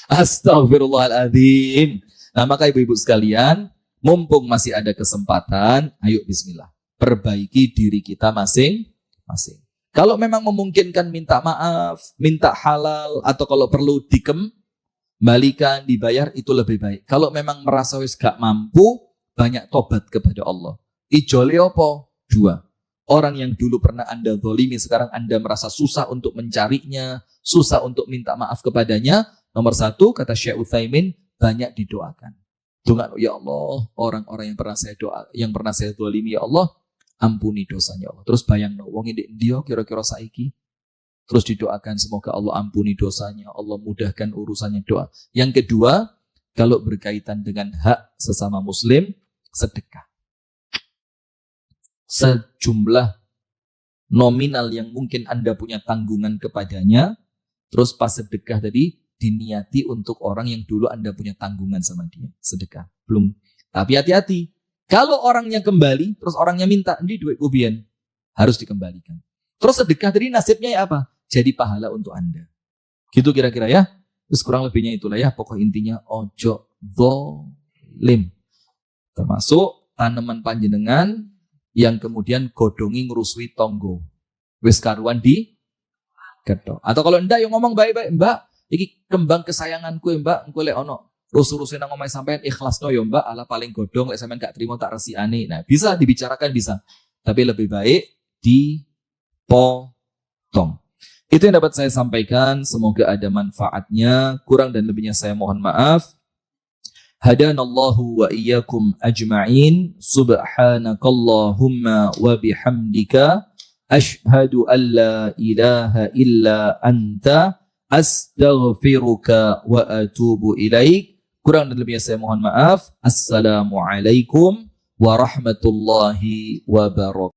Astagfirullahaladzim. Nah maka ibu-ibu sekalian, mumpung masih ada kesempatan, ayo bismillah. Perbaiki diri kita masing-masing. Kalau memang memungkinkan minta maaf, minta halal, atau kalau perlu dikembalikan, dibayar, itu lebih baik. Kalau memang merasa wis gak mampu, banyak tobat kepada Allah. Ijole apa? 2. Orang yang dulu pernah Anda zalimi, sekarang Anda merasa susah untuk mencarinya, susah untuk minta maaf kepadanya. Nomor 1, kata Syekh Utsaimin, banyak didoakan. Doa, ya Allah, orang-orang yang pernah saya zalimi, ya Allah, ampuni dosanya Allah. Terus bayang wong ndek ndi kira-kira saiki. Terus didoakan semoga Allah ampuni dosanya, Allah mudahkan urusannya, doa. Yang kedua, kalau berkaitan dengan hak sesama muslim, sedekah. Sejumlah nominal yang mungkin Anda punya tanggungan kepadanya, terus pas sedekah tadi diniati untuk orang yang dulu Anda punya tanggungan sama dia. Sedekah. Belum. Tapi hati-hati. Kalau orangnya kembali, terus orangnya minta, ini duit kubian. Harus dikembalikan. Terus sedekah tadi nasibnya ya apa? Jadi pahala untuk Anda. Gitu kira-kira ya. Terus kurang lebihnya itulah ya. Pokok intinya ojo zalim. Termasuk tanaman panjenengan yang kemudian godongi ngerusui tonggo. Wis karuan di ketok. Atau kalau ndak yang ngomong baik-baik, Mbak, iki kembang kesayanganku ya, Mbak, engko lek ono rusuh-rusuhin nang omahe sampean ikhlasno ya, Mbak, ala paling godong lek sampean gak trimo tak resikane. Nah, bisa dibicarakan bisa. Tapi lebih baik dipotong. Itu yang dapat saya sampaikan, semoga ada manfaatnya. Kurang dan lebihnya saya mohon maaf. Hadanallahu wa iyyakum ajma'in. Subhanakallahumma wa bihamdika asyhadu an la ilaha illa anta astaghfiruka wa atubu ilaik. Kurang dan lebihnya saya mohon maaf. Assalamualaikum warahmatullahi wabarakatuh.